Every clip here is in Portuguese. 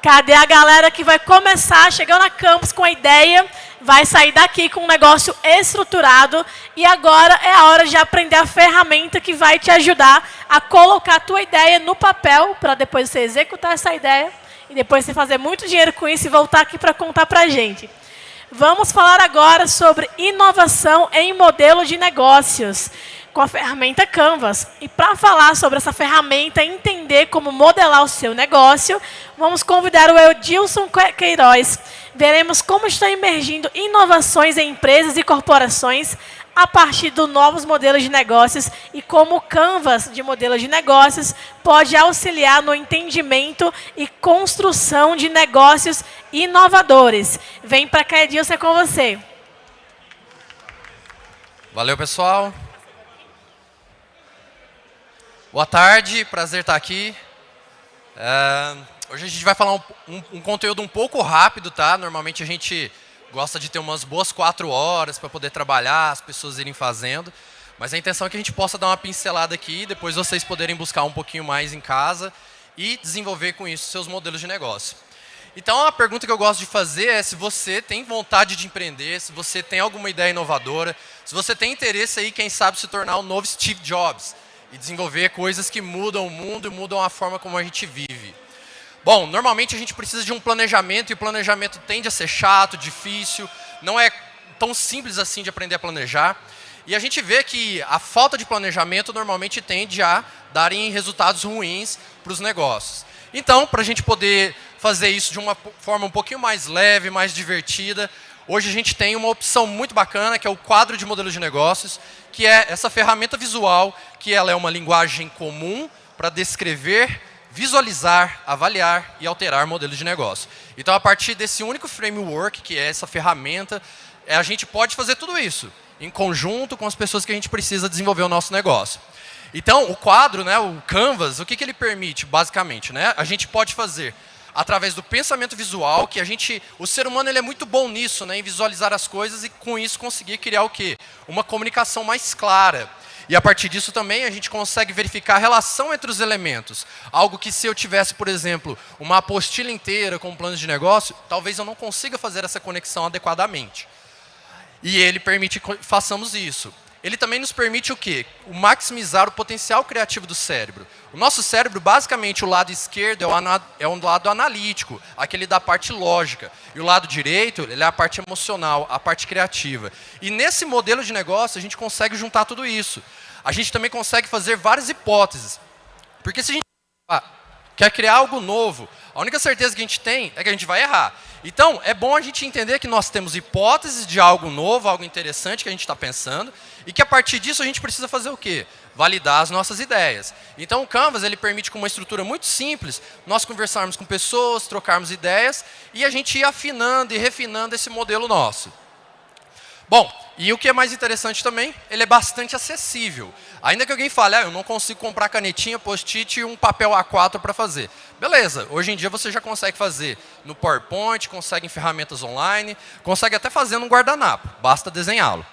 Cadê a galera que vai começar, chegando na campus com a ideia, vai sair daqui com um negócio estruturado e agora é a hora de aprender a ferramenta que vai te ajudar a colocar a tua ideia no papel para depois você executar essa ideia e depois você fazer muito dinheiro com isso e voltar aqui para contar para a gente. Vamos falar agora sobre inovação em modelo de negócios com a ferramenta Canvas. E para falar sobre essa ferramenta e entender como modelar o seu negócio, vamos convidar o Edilson Queiroz. Veremos como estão emergindo inovações em empresas e corporações a partir dos novos modelos de negócios e como o Canvas de modelos de negócios pode auxiliar no entendimento e construção de negócios inovadores. Vem para cá, Edilson, é com você. Valeu, pessoal. Boa tarde, prazer estar aqui. Hoje a gente vai falar um conteúdo um pouco rápido, tá? Normalmente a gente gosta de ter umas boas 4 horas para poder trabalhar, as pessoas irem fazendo. Mas a intenção é que a gente possa dar uma pincelada aqui, depois vocês poderem buscar um pouquinho mais em casa e desenvolver com isso seus modelos de negócio. Então a pergunta que eu gosto de fazer é se você tem vontade de empreender, se você tem alguma ideia inovadora, se você tem interesse aí, quem sabe, se tornar o novo Steve Jobs e desenvolver coisas que mudam o mundo e mudam a forma como a gente vive. Bom, normalmente a gente precisa de um planejamento e o planejamento tende a ser chato, difícil, não é tão simples assim de aprender a planejar. E a gente vê que a falta de planejamento normalmente tende a darem resultados ruins para os negócios. Então, para a gente poder fazer isso de uma forma um pouquinho mais leve, mais divertida, hoje a gente tem uma opção muito bacana, que é o quadro de modelos de negócios, que é essa ferramenta visual, que ela é uma linguagem comum para descrever, visualizar, avaliar e alterar modelos de negócio. Então, a partir desse único framework, que é essa ferramenta, a gente pode fazer tudo isso, em conjunto com as pessoas que a gente precisa desenvolver o nosso negócio. Então, o quadro, né, o Canvas, o que ele permite, basicamente? Né? A gente pode fazer através do pensamento visual, que o ser humano ele é muito bom nisso, né, em visualizar as coisas e com isso conseguir criar o quê? Uma comunicação mais clara. E a partir disso também a gente consegue verificar a relação entre os elementos. Algo que se eu tivesse, por exemplo, uma apostila inteira com planos de negócio, talvez eu não consiga fazer essa conexão adequadamente. E ele permite que façamos isso. Ele também nos permite o quê? O maximizar o potencial criativo do cérebro. O nosso cérebro, basicamente, o lado esquerdo é um lado analítico, aquele da parte lógica. E o lado direito, ele é a parte emocional, a parte criativa. E nesse modelo de negócio, a gente consegue juntar tudo isso. A gente também consegue fazer várias hipóteses. Porque se a gente quer criar algo novo, a única certeza que a gente tem é que a gente vai errar. Então, é bom a gente entender que nós temos hipóteses de algo novo, algo interessante que a gente está pensando, e que a partir disso a gente precisa fazer o quê? Validar as nossas ideias. Então, o Canvas ele permite, com uma estrutura muito simples, nós conversarmos com pessoas, trocarmos ideias, e a gente ir afinando e refinando esse modelo nosso. Bom, e o que é mais interessante também, ele é bastante acessível. Ainda que alguém fale, eu não consigo comprar canetinha, post-it e um papel A4 para fazer. Beleza, hoje em dia você já consegue fazer no PowerPoint, consegue em ferramentas online, consegue até fazer num guardanapo, basta desenhá-lo.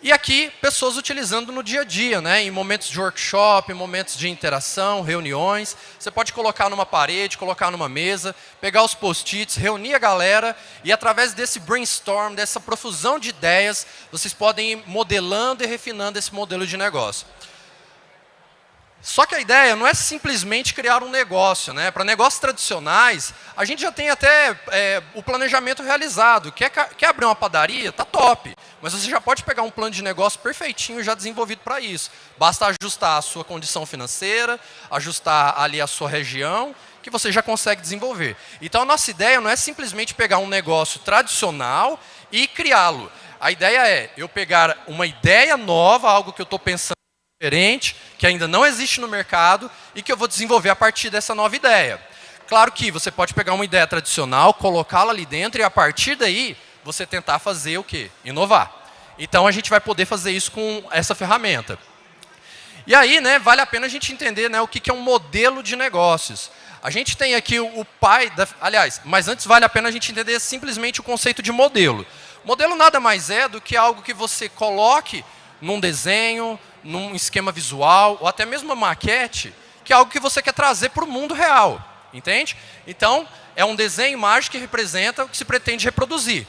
E aqui, pessoas utilizando no dia a dia, né? Em momentos de workshop, em momentos de interação, reuniões. Você pode colocar numa parede, colocar numa mesa, pegar os post-its, reunir a galera e através desse brainstorm, dessa profusão de ideias, vocês podem ir modelando e refinando esse modelo de negócio. Só que a ideia não é simplesmente criar um negócio, né? Para negócios tradicionais, a gente já tem até o planejamento realizado. Quer abrir uma padaria? Tá top. Mas você já pode pegar um plano de negócio perfeitinho já desenvolvido para isso. Basta ajustar a sua condição financeira, ajustar ali a sua região, que você já consegue desenvolver. Então a nossa ideia não é simplesmente pegar um negócio tradicional e criá-lo. A ideia é eu pegar uma ideia nova, algo que eu estou pensando diferente, que ainda não existe no mercado e que eu vou desenvolver a partir dessa nova ideia. Claro que você pode pegar uma ideia tradicional, colocá-la ali dentro e a partir daí você tentar fazer o quê? Inovar. Então a gente vai poder fazer isso com essa ferramenta. E aí, né, vale a pena a gente entender, né, o que é um modelo de negócios. A gente tem aqui o pai, aliás, mas antes vale a pena a gente entender simplesmente o conceito de modelo. Modelo nada mais é do que algo que você coloque num desenho, num esquema visual, ou até mesmo uma maquete, que é algo que você quer trazer para o mundo real. entende? Então, é um desenho, imagem que representa o que se pretende reproduzir.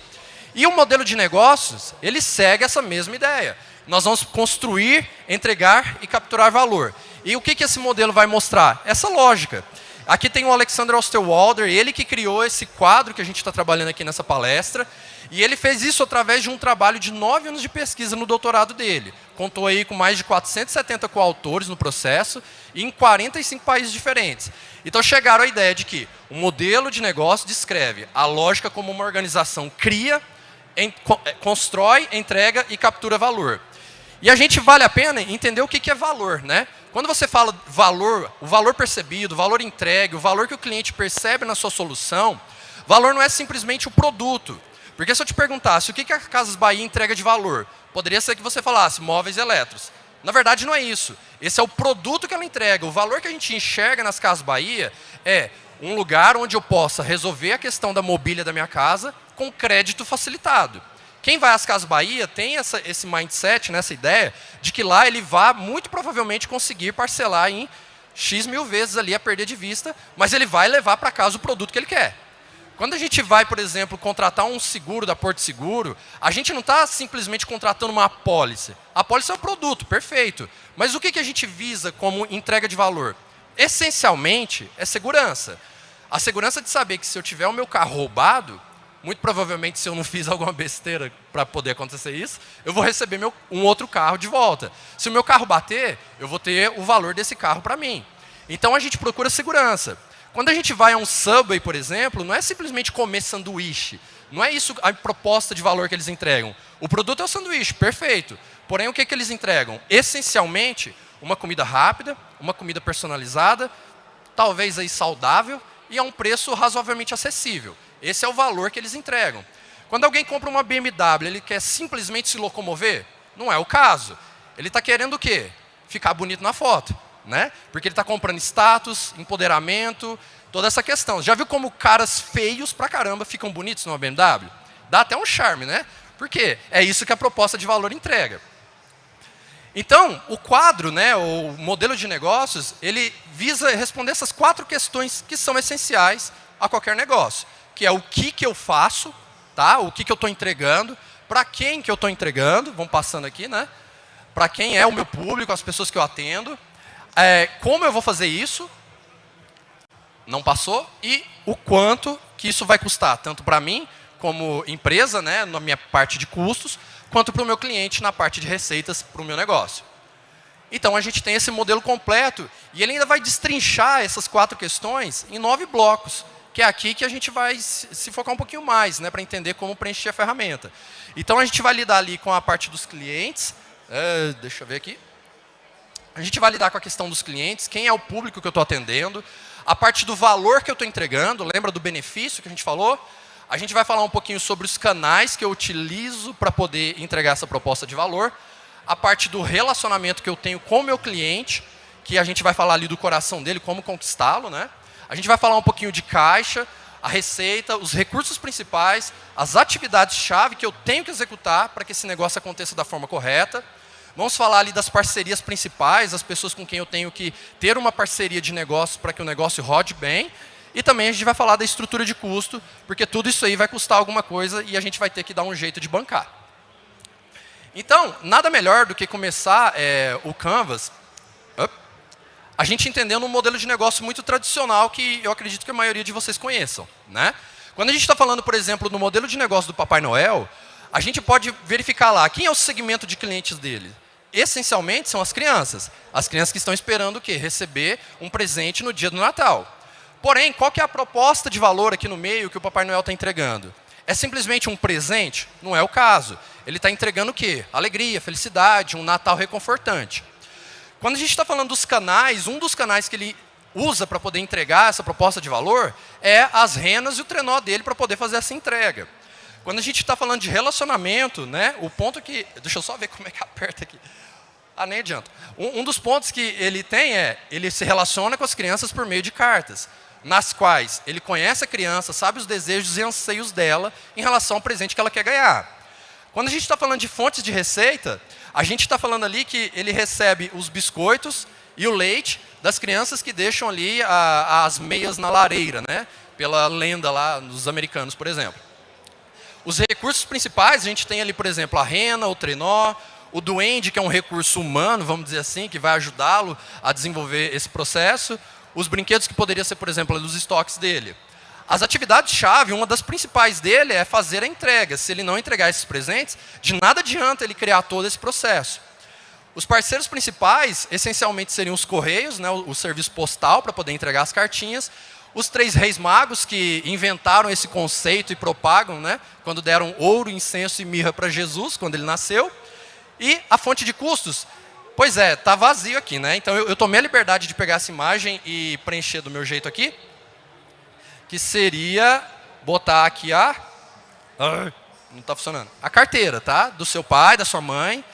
E o modelo de negócios, ele segue essa mesma ideia. Nós vamos construir, entregar e capturar valor. E o que esse modelo vai mostrar? Essa lógica. Aqui tem o Alexander Osterwalder, ele que criou esse quadro que a gente está trabalhando aqui nessa palestra. E ele fez isso através de um trabalho de 9 anos de pesquisa no doutorado dele. Contou aí com mais de 470 coautores no processo e em 45 países diferentes. Então chegaram à ideia de que o modelo de negócio descreve a lógica como uma organização cria, constrói, entrega e captura valor. E a gente vale a pena entender o que é valor, né? Quando você fala valor, o valor percebido, o valor entregue, o valor que o cliente percebe na sua solução, valor não é simplesmente o produto. Porque se eu te perguntasse o que a Casas Bahia entrega de valor, poderia ser que você falasse móveis e eletros. Na verdade, não é isso. Esse é o produto que ela entrega. O valor que a gente enxerga nas Casas Bahia é um lugar onde eu possa resolver a questão da mobília da minha casa com crédito facilitado. Quem vai às Casas Bahia tem esse mindset, essa ideia, de que lá ele vai muito provavelmente conseguir parcelar em X mil vezes ali a perder de vista, mas ele vai levar para casa o produto que ele quer. Quando a gente vai, por exemplo, contratar um seguro da Porto Seguro, a gente não está simplesmente contratando uma apólice. A apólice é um produto, perfeito. Mas o que a gente visa como entrega de valor? Essencialmente, é segurança. A segurança de saber que se eu tiver o meu carro roubado, muito provavelmente se eu não fiz alguma besteira para poder acontecer isso, eu vou receber um outro carro de volta. Se o meu carro bater, eu vou ter o valor desse carro para mim. Então a gente procura segurança. Quando a gente vai a um Subway, por exemplo, não é simplesmente comer sanduíche. Não é isso a proposta de valor que eles entregam. O produto é o sanduíche, perfeito. Porém, o que eles entregam? Essencialmente, uma comida rápida, uma comida personalizada, talvez aí saudável e a um preço razoavelmente acessível. Esse é o valor que eles entregam. Quando alguém compra uma BMW, ele quer simplesmente se locomover? Não é o caso. Ele está querendo o quê? Ficar bonito na foto. Né? Porque ele está comprando status, empoderamento, toda essa questão. Já viu como caras feios pra caramba ficam bonitos numa BMW? Dá até um charme, né? Por quê? É isso que a proposta de valor entrega. Então, o quadro, né, o modelo de negócios, ele visa responder essas 4 questões que são essenciais a qualquer negócio. Que é o que eu faço, tá? O que eu estou entregando, para quem que eu estou entregando, vamos passando aqui, né? Para quem é o meu público, as pessoas que eu atendo. Como eu vou fazer isso, não passou, e o quanto que isso vai custar, tanto para mim, como empresa, né, na minha parte de custos, quanto para o meu cliente na parte de receitas para o meu negócio. Então, a gente tem esse modelo completo, e ele ainda vai destrinchar essas 4 questões em 9 blocos, que é aqui que a gente vai se focar um pouquinho mais, né, para entender como preencher a ferramenta. Então, a gente vai lidar ali com a parte dos clientes, deixa eu ver aqui. A gente vai lidar com a questão dos clientes, quem é o público que eu estou atendendo, a parte do valor que eu estou entregando, lembra do benefício que a gente falou? A gente vai falar um pouquinho sobre os canais que eu utilizo para poder entregar essa proposta de valor, a parte do relacionamento que eu tenho com o meu cliente, que a gente vai falar ali do coração dele, como conquistá-lo, né? A gente vai falar um pouquinho de caixa, a receita, os recursos principais, as atividades-chave que eu tenho que executar para que esse negócio aconteça da forma correta. Vamos falar ali das parcerias principais, as pessoas com quem eu tenho que ter uma parceria de negócio para que o negócio rode bem. E também a gente vai falar da estrutura de custo, porque tudo isso aí vai custar alguma coisa e a gente vai ter que dar um jeito de bancar. Então, nada melhor do que começar o Canvas, a gente entendendo um modelo de negócio muito tradicional que eu acredito que a maioria de vocês conheçam, né? Quando a gente está falando, por exemplo, no modelo de negócio do Papai Noel, a gente pode verificar lá quem é o segmento de clientes dele. Essencialmente são as crianças que estão esperando o quê? Receber um presente no dia do Natal. Porém, qual que é a proposta de valor aqui no meio que o Papai Noel está entregando? É simplesmente um presente? Não é o caso. Ele está entregando o quê? Alegria, felicidade, um Natal reconfortante. Quando a gente está falando dos canais, um dos canais que ele usa para poder entregar essa proposta de valor é as renas e o trenó dele para poder fazer essa entrega. Quando a gente está falando de relacionamento, né, o ponto que... Deixa eu só ver como é que aperta aqui. Nem adianta. Um dos pontos que ele tem ele se relaciona com as crianças por meio de cartas, nas quais ele conhece a criança, sabe os desejos e anseios dela em relação ao presente que ela quer ganhar. Quando a gente está falando de fontes de receita, a gente está falando ali que ele recebe os biscoitos e o leite das crianças que deixam ali as meias na lareira, né? Pela lenda lá dos americanos, por exemplo. Os recursos principais, a gente tem ali, por exemplo, a rena, o trenó, o duende, que é um recurso humano, vamos dizer assim, que vai ajudá-lo a desenvolver esse processo. Os brinquedos que poderia ser, por exemplo, dos estoques dele. As atividades-chave, uma das principais dele é fazer a entrega. Se ele não entregar esses presentes, de nada adianta ele criar todo esse processo. Os parceiros principais, essencialmente, seriam os correios, né, o serviço postal, para poder entregar as cartinhas. Os 3 reis magos, que inventaram esse conceito e propagam, né, quando deram ouro, incenso e mirra para Jesus, quando ele nasceu. E a fonte de custos, pois é, está vazio aqui, né? Então eu tomei a liberdade de pegar essa imagem e preencher do meu jeito aqui, que seria botar aqui não está funcionando. A carteira, tá? Do seu pai, da sua mãe.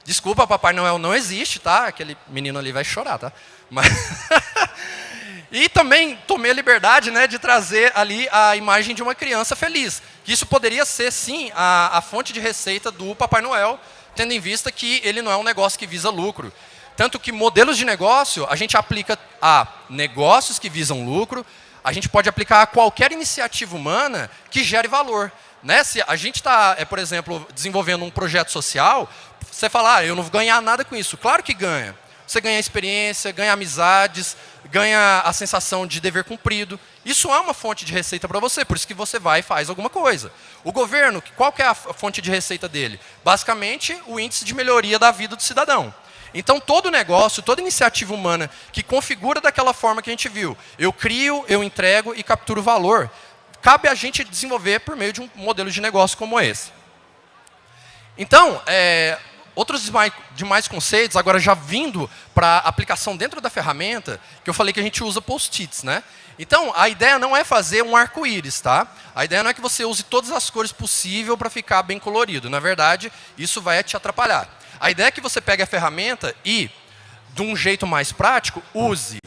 Desculpa, Papai Noel não existe, tá? Aquele menino ali vai chorar, tá? Mas e também tomei a liberdade, né, de trazer ali a imagem de uma criança feliz. Que isso poderia ser, sim, a fonte de receita do Papai Noel, tendo em vista que ele não é um negócio que visa lucro. Tanto que modelos de negócio, a gente aplica a negócios que visam lucro, a gente pode aplicar a qualquer iniciativa humana que gere valor. Né? Se a gente está, por exemplo, desenvolvendo um projeto social, você fala, eu não vou ganhar nada com isso. Claro que ganha. Você ganha experiência, ganha amizades, ganha a sensação de dever cumprido. Isso é uma fonte de receita para você, por isso que você vai e faz alguma coisa. O governo, qual que é a fonte de receita dele? Basicamente, o índice de melhoria da vida do cidadão. Então, todo negócio, toda iniciativa humana que configura daquela forma que a gente viu, eu crio, eu entrego e capturo valor, cabe a gente desenvolver por meio de um modelo de negócio como esse. Então, outros demais conceitos, agora já vindo para aplicação dentro da ferramenta, que eu falei que a gente usa post-its, né? Então, a ideia não é fazer um arco-íris, tá? A ideia não é que você use todas as cores possíveis para ficar bem colorido. Na verdade, isso vai te atrapalhar. A ideia é que você pegue a ferramenta e, de um jeito mais prático, use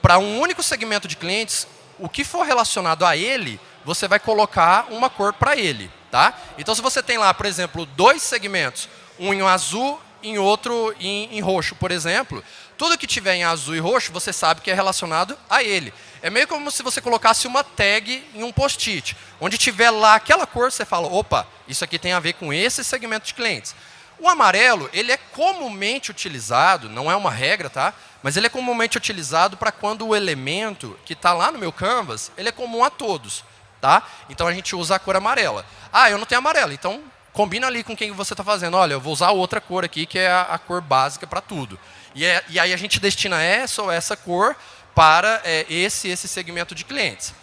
para um único segmento de clientes, o que for relacionado a ele, você vai colocar uma cor para ele, tá? Então, se você tem lá, por exemplo, 2 segmentos, um em azul e outro em roxo, por exemplo, tudo que tiver em azul e roxo, você sabe que é relacionado a ele. É meio como se você colocasse uma tag em um post-it. Onde tiver lá aquela cor, você fala, opa, isso aqui tem a ver com esse segmento de clientes. O amarelo, ele é comumente utilizado, não é uma regra, tá? Mas ele é comumente utilizado para quando o elemento que está lá no meu canvas, ele é comum a todos, tá? Então a gente usa a cor amarela. Ah, eu não tenho amarelo, então combina ali com quem você está fazendo. Olha, eu vou usar outra cor aqui, que é a cor básica para tudo. E aí a gente destina essa ou essa cor para esse segmento de clientes.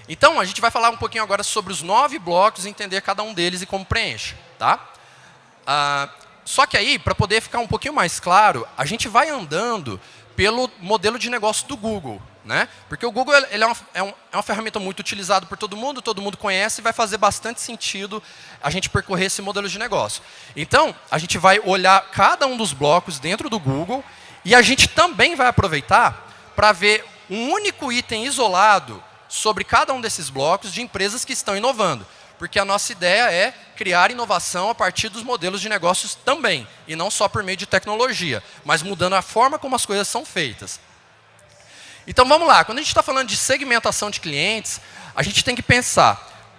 Então, a gente vai falar um pouquinho agora sobre os 9 blocos, entender cada um deles e como preenche, tá? Só que aí, para poder ficar um pouquinho mais claro, a gente vai andando pelo modelo de negócio do Google, né? Porque o Google ele é uma ferramenta muito utilizada por todo mundo conhece e vai fazer bastante sentido a gente percorrer esse modelo de negócio. Então, a gente vai olhar cada um dos blocos dentro do Google e a gente também vai aproveitar para ver um único item isolado sobre cada um desses blocos de empresas que estão inovando. Porque a nossa ideia é criar inovação a partir dos modelos de negócios também, e não só por meio de tecnologia, mas mudando a forma como as coisas são feitas. Então vamos lá, quando a gente está falando de segmentação de clientes, a gente tem que pensar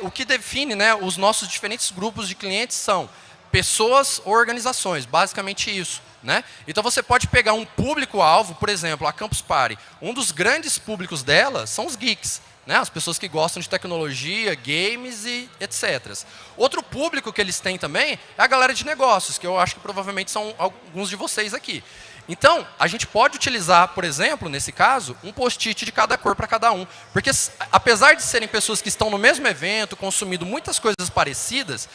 o que define, né, os nossos diferentes grupos de clientes são pessoas ou organizações, basicamente isso. Né? Então você pode pegar um público-alvo, por exemplo, a Campus Party. Um dos grandes públicos dela são os geeks, né? As pessoas que gostam de tecnologia, games e etc. Outro público que eles têm também é a galera de negócios, que eu acho que provavelmente são alguns de vocês aqui. Então, a gente pode utilizar, por exemplo, nesse caso, um post-it de cada cor para cada um. Porque apesar de serem pessoas que estão no mesmo evento, consumindo muitas coisas parecidas,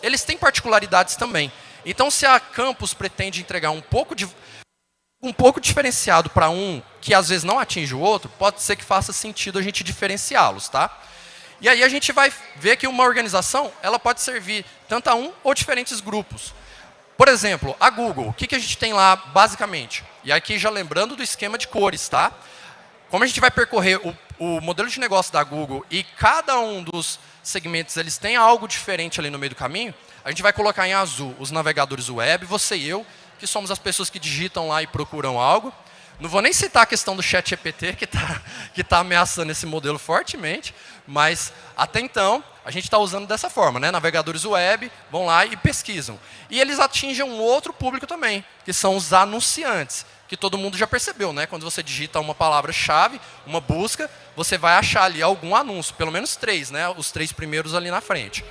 eles têm particularidades também. Então, se a Campus pretende entregar um pouco diferenciado para um que às vezes não atinge o outro, pode ser que faça sentido a gente diferenciá-los, tá? E aí a gente vai ver que uma organização ela pode servir tanto a um ou diferentes grupos. Por exemplo, a Google, o que a gente tem lá basicamente? E aqui já lembrando do esquema de cores, tá? Como a gente vai percorrer o modelo de negócio da Google e cada um dos segmentos eles têm algo diferente ali no meio do caminho, a gente vai colocar em azul os navegadores web, você e eu, que somos as pessoas que digitam lá e procuram algo. Não vou nem citar a questão do ChatGPT, que tá ameaçando esse modelo fortemente, mas até então a gente está usando dessa forma, né? Navegadores web vão lá e pesquisam. E eles atingem um outro público também, que são os anunciantes, que todo mundo já percebeu, né? Quando você digita uma palavra-chave, uma busca, você vai achar ali algum anúncio, pelo menos 3, né? Os 3 primeiros ali na frente.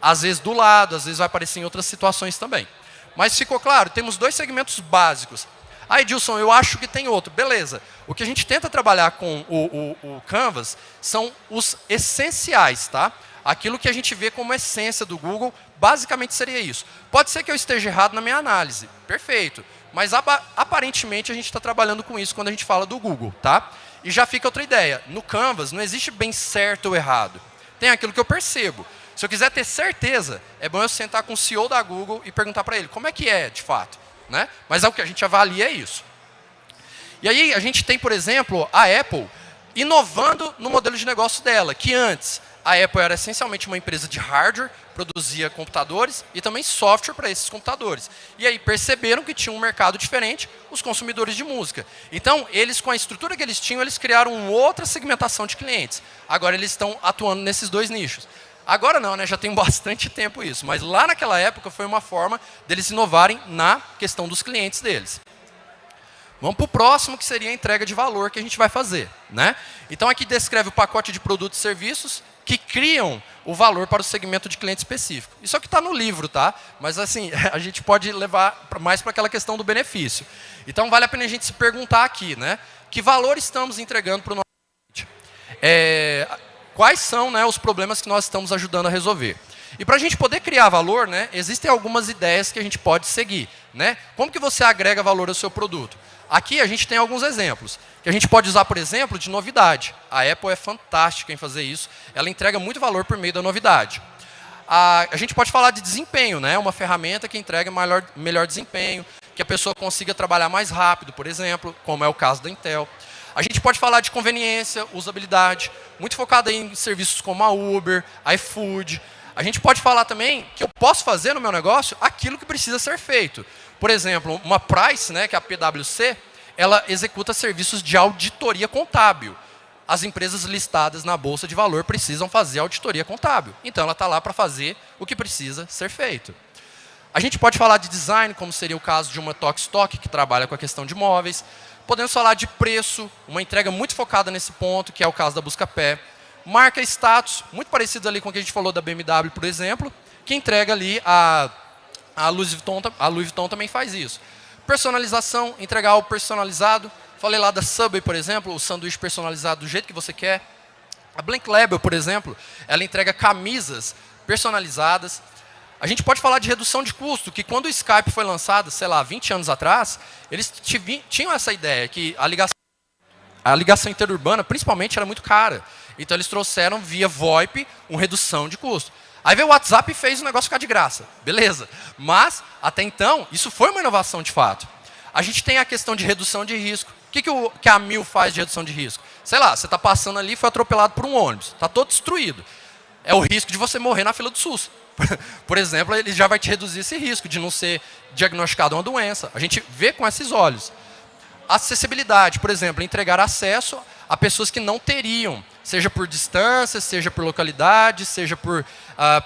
Às vezes do lado, às vezes vai aparecer em outras situações também. Mas ficou claro, temos 2 segmentos básicos. Ah, Edilson, eu acho que tem outro. Beleza. O que a gente tenta trabalhar com o Canvas são os essenciais, tá? Aquilo que a gente vê como essência do Google, basicamente seria isso. Pode ser que eu esteja errado na minha análise. Perfeito. Mas aparentemente a gente está trabalhando com isso quando a gente fala do Google, tá? E já fica outra ideia. No Canvas não existe bem certo ou errado. Tem aquilo que eu percebo. Se eu quiser ter certeza, é bom eu sentar com o CEO da Google e perguntar para ele como é que é, de fato. Né? Mas é o que a gente avalia é isso. E aí a gente tem, por exemplo, a Apple inovando no modelo de negócio dela, que antes a Apple era essencialmente uma empresa de hardware, produzia computadores e também software para esses computadores. E aí perceberam que tinha um mercado diferente, os consumidores de música. Então, eles, com a estrutura que eles tinham, eles criaram uma outra segmentação de clientes. Agora eles estão atuando nesses 2 nichos. Agora não, né? Já tem bastante tempo isso. Mas lá naquela época foi uma forma deles inovarem na questão dos clientes deles. Vamos para o próximo, que seria a entrega de valor que a gente vai fazer, né? Então aqui descreve o pacote de produtos e serviços que criam o valor para o segmento de cliente específico. Isso é o que está no livro, tá? Mas assim, a gente pode levar mais para aquela questão do benefício. Então vale a pena a gente se perguntar aqui, né? Que valor estamos entregando para o nosso cliente? Quais são, né, os problemas que nós estamos ajudando a resolver. E para a gente poder criar valor, né, existem algumas ideias que a gente pode seguir. Né? Como que você agrega valor ao seu produto? Aqui a gente tem alguns exemplos, que a gente pode usar, por exemplo, de novidade. A Apple é fantástica em fazer isso, ela entrega muito valor por meio da novidade. A gente pode falar de desempenho, né? Uma ferramenta que entrega melhor desempenho, que a pessoa consiga trabalhar mais rápido, por exemplo, como é o caso da Intel. A gente pode falar de conveniência, usabilidade, muito focada em serviços como a Uber, a iFood. A gente pode falar também que eu posso fazer no meu negócio aquilo que precisa ser feito. Por exemplo, uma Price, né, que é a PwC, ela executa serviços de auditoria contábil. As empresas listadas na Bolsa de Valor precisam fazer auditoria contábil. Então, ela está lá para fazer o que precisa ser feito. A gente pode falar de design, como seria o caso de uma Talkstock, que trabalha com a questão de móveis. Podemos falar de preço, uma entrega muito focada nesse ponto, que é o caso da Buscapé. Marca e status, muito parecido ali com o que a gente falou da BMW, por exemplo, que entrega ali a Louis Vuitton também faz isso. Personalização, entregar algo personalizado. Falei lá da Subway, por exemplo, o sanduíche personalizado do jeito que você quer. A Blank Label, por exemplo, ela entrega camisas personalizadas. A gente pode falar de redução de custo, que quando o Skype foi lançado, sei lá, 20 anos atrás, eles tinham essa ideia, que a ligação interurbana, principalmente, era muito cara. Então, eles trouxeram via VoIP uma redução de custo. Aí veio o WhatsApp e fez o negócio ficar de graça. Beleza. Mas, até então, isso foi uma inovação de fato. A gente tem a questão de redução de risco. O que a Mil faz de redução de risco? Sei lá, você está passando ali e foi atropelado por um ônibus. Está todo destruído. É o risco de você morrer na fila do SUS. Por exemplo, ele já vai te reduzir esse risco de não ser diagnosticado uma doença. A gente vê com esses olhos. Acessibilidade, por exemplo, entregar acesso a pessoas que não teriam, seja por distância, seja por localidade, seja por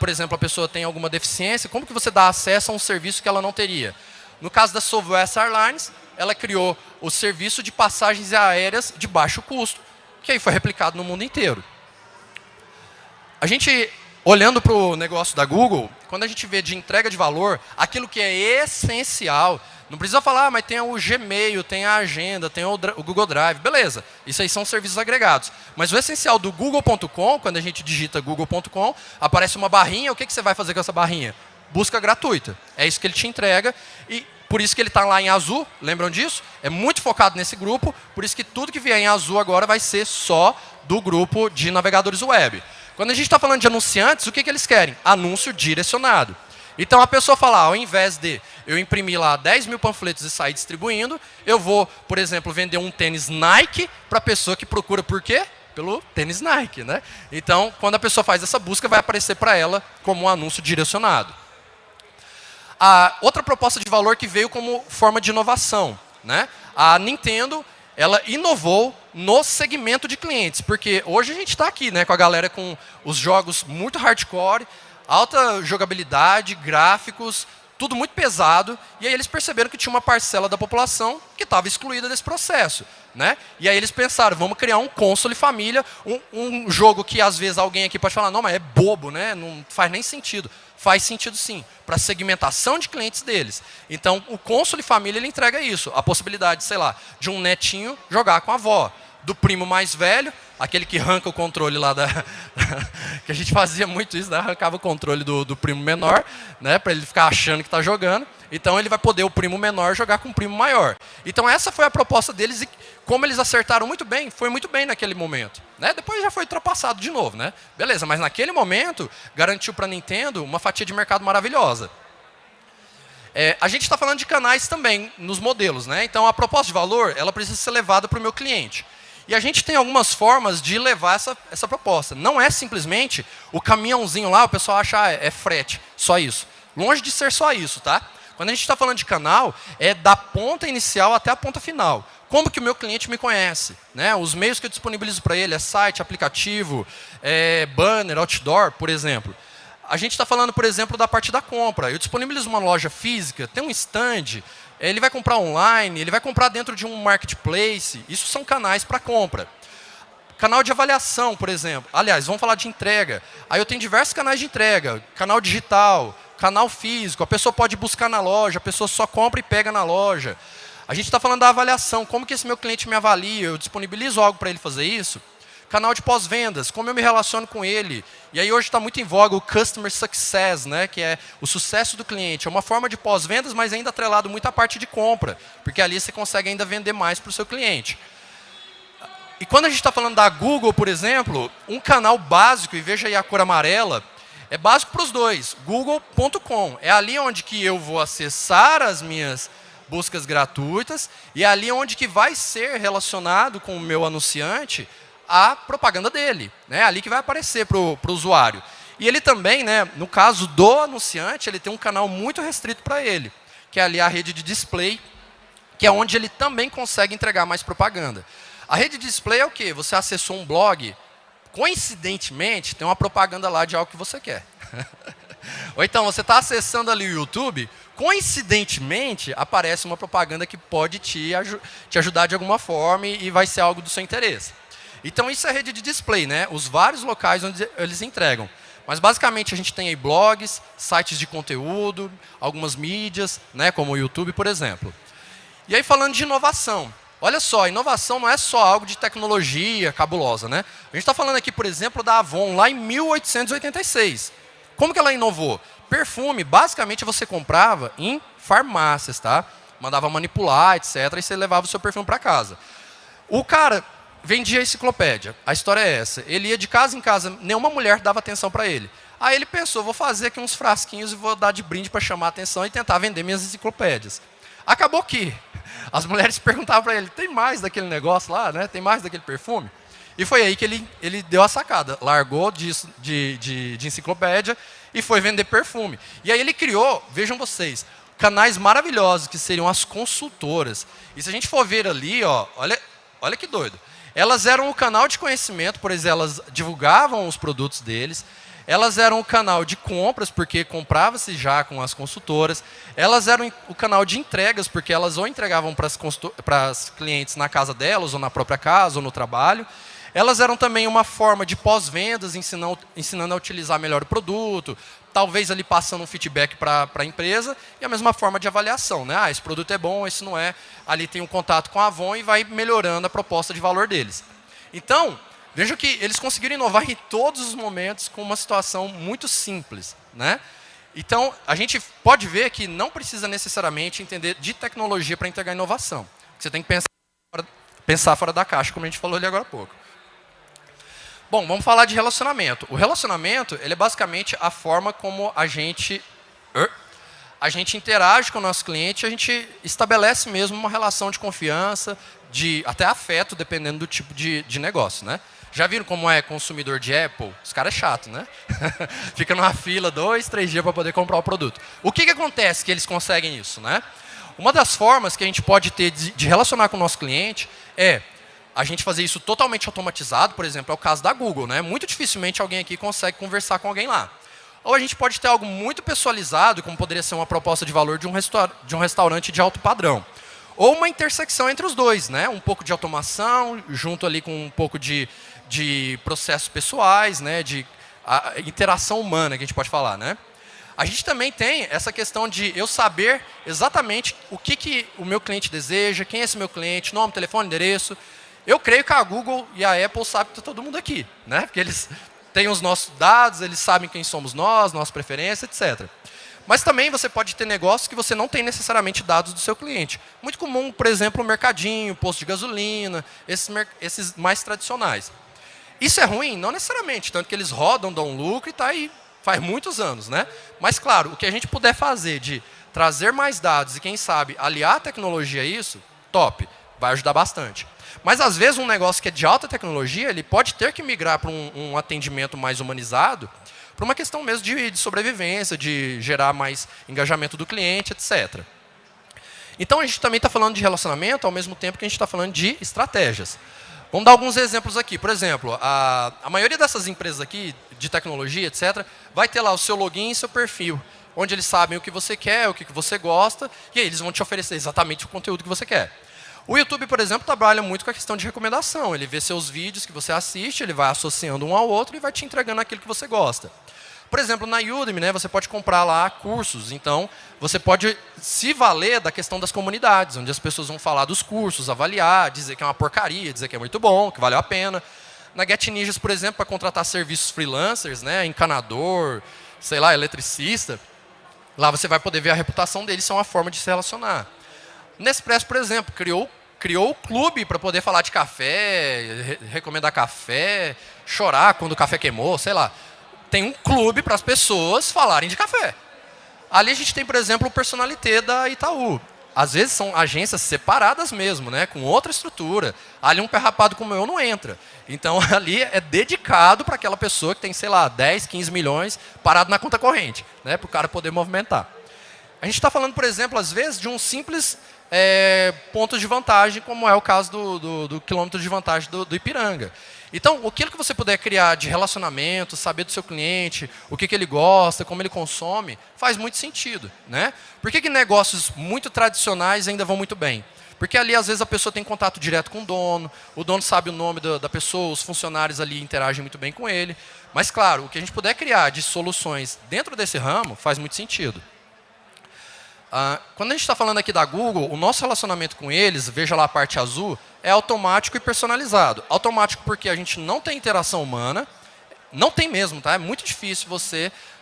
exemplo, a pessoa tem alguma deficiência. Como que você dá acesso a um serviço que ela não teria? No caso da Southwest Airlines, ela criou o serviço de passagens aéreas de baixo custo, que aí foi replicado no mundo inteiro. A gente, olhando para o negócio da Google, quando a gente vê de entrega de valor, aquilo que é essencial, não precisa falar, mas tem o Gmail, tem a agenda, tem o Google Drive, beleza. Isso aí são serviços agregados. Mas o essencial do Google.com, quando a gente digita Google.com, aparece uma barrinha, o que você vai fazer com essa barrinha? Busca gratuita. É isso que ele te entrega e por isso que ele está lá em azul, lembram disso? É muito focado nesse grupo, por isso que tudo que vier em azul agora vai ser só do grupo de navegadores web. Quando a gente está falando de anunciantes, o que eles querem? Anúncio direcionado. Então a pessoa fala, ao invés de eu imprimir lá 10 mil panfletos e sair distribuindo, eu vou, por exemplo, vender um tênis Nike para a pessoa que procura por quê? Pelo tênis Nike, né? Então, quando a pessoa faz essa busca, vai aparecer para ela como um anúncio direcionado. A outra proposta de valor que veio como forma de inovação, né? A Nintendo ela inovou no segmento de clientes, porque hoje a gente está aqui, né, com a galera com os jogos muito hardcore, alta jogabilidade, gráficos, tudo muito pesado, e aí eles perceberam que tinha uma parcela da população que estava excluída desse processo. Né? E aí eles pensaram, vamos criar um console família, um jogo que às vezes alguém aqui pode falar, não, mas é bobo, né? Não faz nem sentido. Faz sentido sim, para a segmentação de clientes deles. Então, o console família ele entrega isso, a possibilidade, sei lá, de um netinho jogar com a avó, do primo mais velho, aquele que arranca o controle lá da... que a gente fazia muito isso, né? Arrancava o controle do primo menor, né? Para ele ficar achando que está jogando. Então, ele vai poder, o primo menor, jogar com o primo maior. Então, essa foi a proposta deles e como eles acertaram muito bem, foi muito bem naquele momento. Né? Depois já foi ultrapassado de novo. Né? Beleza, mas naquele momento, garantiu para a Nintendo uma fatia de mercado maravilhosa. A gente está falando de canais também, nos modelos. Né? Então, a proposta de valor, ela precisa ser levada para o meu cliente. E a gente tem algumas formas de levar essa proposta. Não é simplesmente o caminhãozinho lá, o pessoal acha, é frete, só isso. Longe de ser só isso, tá? Quando a gente está falando de canal, é da ponta inicial até a ponta final. Como que o meu cliente me conhece? Né? Os meios que eu disponibilizo para ele é site, aplicativo, banner, outdoor, por exemplo. A gente está falando, por exemplo, da parte da compra. Eu disponibilizo uma loja física, tem um stand, ele vai comprar online, ele vai comprar dentro de um marketplace. Isso são canais para compra. Canal de avaliação, por exemplo. Aliás, vamos falar de entrega. Aí eu tenho diversos canais de entrega. Canal digital, canal físico. A pessoa pode buscar na loja, a pessoa só compra e pega na loja. A gente está falando da avaliação. Como que esse meu cliente me avalia? Eu disponibilizo algo para ele fazer isso? Canal de pós-vendas. Como eu me relaciono com ele? E aí hoje está muito em voga o Customer Success, né? Que é o sucesso do cliente. É uma forma de pós-vendas, mas ainda atrelado muito à parte de compra. Porque ali você consegue ainda vender mais para o seu cliente. E quando a gente está falando da Google, por exemplo, um canal básico, e veja aí a cor amarela, é básico para os dois. Google.com. É ali onde que eu vou acessar as minhas buscas gratuitas e é ali onde que vai ser relacionado com o meu anunciante a propaganda dele. Né? É ali que vai aparecer para o usuário. E ele também, né, no caso do anunciante, ele tem um canal muito restrito para ele, que é ali a rede de display, que é onde ele também consegue entregar mais propaganda. A rede de display é o quê? Você acessou um blog, coincidentemente, tem uma propaganda lá de algo que você quer. Ou então, você está acessando ali o YouTube, coincidentemente, aparece uma propaganda que pode te ajudar de alguma forma e vai ser algo do seu interesse. Então, isso é rede de display, né? Os vários locais onde eles entregam. Mas, basicamente, a gente tem aí blogs, sites de conteúdo, algumas mídias, né? Como o YouTube, por exemplo. E aí, falando de inovação. Olha só, inovação não é só algo de tecnologia cabulosa, né? A gente está falando aqui, por exemplo, da Avon, lá em 1886. Como que ela inovou? Perfume, basicamente, você comprava em farmácias, tá? Mandava manipular, etc. E você levava o seu perfume para casa. O cara vendia enciclopédia. A história é essa. Ele ia de casa em casa, nenhuma mulher dava atenção para ele. Aí ele pensou, vou fazer aqui uns frasquinhos e vou dar de brinde para chamar a atenção e tentar vender minhas enciclopédias. Acabou que as mulheres perguntavam para ele, tem mais daquele negócio lá, né? Tem mais daquele perfume? E foi aí que ele deu a sacada. Largou de enciclopédia e foi vender perfume. E aí ele criou, vejam vocês, canais maravilhosos, que seriam as consultoras. E se a gente for ver ali, ó, olha que doido. Elas eram o canal de conhecimento, por exemplo, elas divulgavam os produtos deles. Elas eram o canal de compras, porque comprava-se já com as consultoras. Elas eram o canal de entregas, porque elas ou entregavam para as clientes na casa delas, ou na própria casa, ou no trabalho. Elas eram também uma forma de pós-vendas, ensinando a utilizar melhor o produto, talvez ali passando um feedback para a empresa, e a mesma forma de avaliação. Né? Ah, esse produto é bom, esse não é. Ali tem um contato com a Avon e vai melhorando a proposta de valor deles. Então, vejam que eles conseguiram inovar em todos os momentos com uma situação muito simples. Né? Então, a gente pode ver que não precisa necessariamente entender de tecnologia para entregar inovação. Você tem que pensar fora da caixa, como a gente falou ali agora há pouco. Bom, vamos falar de relacionamento. O relacionamento, ele é basicamente a forma como a gente interage com o nosso cliente, a gente estabelece mesmo uma relação de confiança, de até afeto, dependendo do tipo de negócio, né? Já viram como é consumidor de Apple? Os caras é chato, né? Fica numa fila 2, 3 dias para poder comprar o produto. O que acontece que eles conseguem isso, né? Uma das formas que a gente pode ter de relacionar com o nosso cliente é a gente fazer isso totalmente automatizado, por exemplo, é o caso da Google, né? Muito dificilmente alguém aqui consegue conversar com alguém lá. Ou a gente pode ter algo muito pessoalizado, como poderia ser uma proposta de valor de um restaurante de alto padrão. Ou uma intersecção entre os dois, né? Um pouco de automação, junto ali com um pouco de processos pessoais, né? De interação humana, que a gente pode falar, né? A gente também tem essa questão de eu saber exatamente o que o meu cliente deseja, quem é esse meu cliente, nome, telefone, endereço. Eu creio que a Google e a Apple sabem que está todo mundo aqui, né? Porque eles têm os nossos dados, eles sabem quem somos nós, nossa preferência, etc. Mas também você pode ter negócios que você não tem necessariamente dados do seu cliente. Muito comum, por exemplo, o mercadinho, posto de gasolina, esses mais tradicionais. Isso é ruim? Não necessariamente, tanto que eles rodam, dão lucro e está aí. Faz muitos anos, né? Mas, claro, o que a gente puder fazer de trazer mais dados e, quem sabe, aliar a tecnologia a isso, top, vai ajudar bastante. Mas, às vezes, um negócio que é de alta tecnologia, ele pode ter que migrar para um atendimento mais humanizado, por uma questão mesmo de sobrevivência, de gerar mais engajamento do cliente, etc. Então, a gente também está falando de relacionamento, ao mesmo tempo que a gente está falando de estratégias. Vamos dar alguns exemplos aqui. Por exemplo, a maioria dessas empresas aqui, de tecnologia, etc., vai ter lá o seu login e seu perfil, onde eles sabem o que você quer, o que você gosta, e aí eles vão te oferecer exatamente o conteúdo que você quer. O YouTube, por exemplo, trabalha muito com a questão de recomendação. Ele vê seus vídeos que você assiste, ele vai associando um ao outro e vai te entregando aquilo que você gosta. Por exemplo, na Udemy, né, você pode comprar lá cursos. Então, você pode se valer da questão das comunidades, onde as pessoas vão falar dos cursos, avaliar, dizer que é uma porcaria, dizer que é muito bom, que valeu a pena. Na GetNinjas, por exemplo, para contratar serviços freelancers, né, encanador, sei lá, eletricista, lá você vai poder ver a reputação deles, isso é uma forma de se relacionar. Nespresso, por exemplo, criou o clube para poder falar de café, recomendar café, chorar quando o café queimou, sei lá. Tem um clube para as pessoas falarem de café. Ali a gente tem, por exemplo, o Personalité da Itaú. Às vezes são agências separadas mesmo, né, com outra estrutura. Ali um pé rapado como eu não entra. Então ali é dedicado para aquela pessoa que tem, sei lá, 10, 15 milhões parado na conta corrente, né, para o cara poder movimentar. A gente está falando, por exemplo, às vezes, de um simples ponto de vantagem, como é o caso do quilômetro de vantagem do Ipiranga. Então, aquilo que você puder criar de relacionamento, saber do seu cliente, o que ele gosta, como ele consome, faz muito sentido, né? Por que negócios muito tradicionais ainda vão muito bem? Porque ali, às vezes, a pessoa tem contato direto com o dono sabe o nome da pessoa, os funcionários ali interagem muito bem com ele. Mas, claro, o que a gente puder criar de soluções dentro desse ramo faz muito sentido. Quando a gente está falando aqui da Google, o nosso relacionamento com eles, veja lá a parte azul, é automático e personalizado. Automático porque a gente não tem interação humana, não tem mesmo, tá? É muito difícil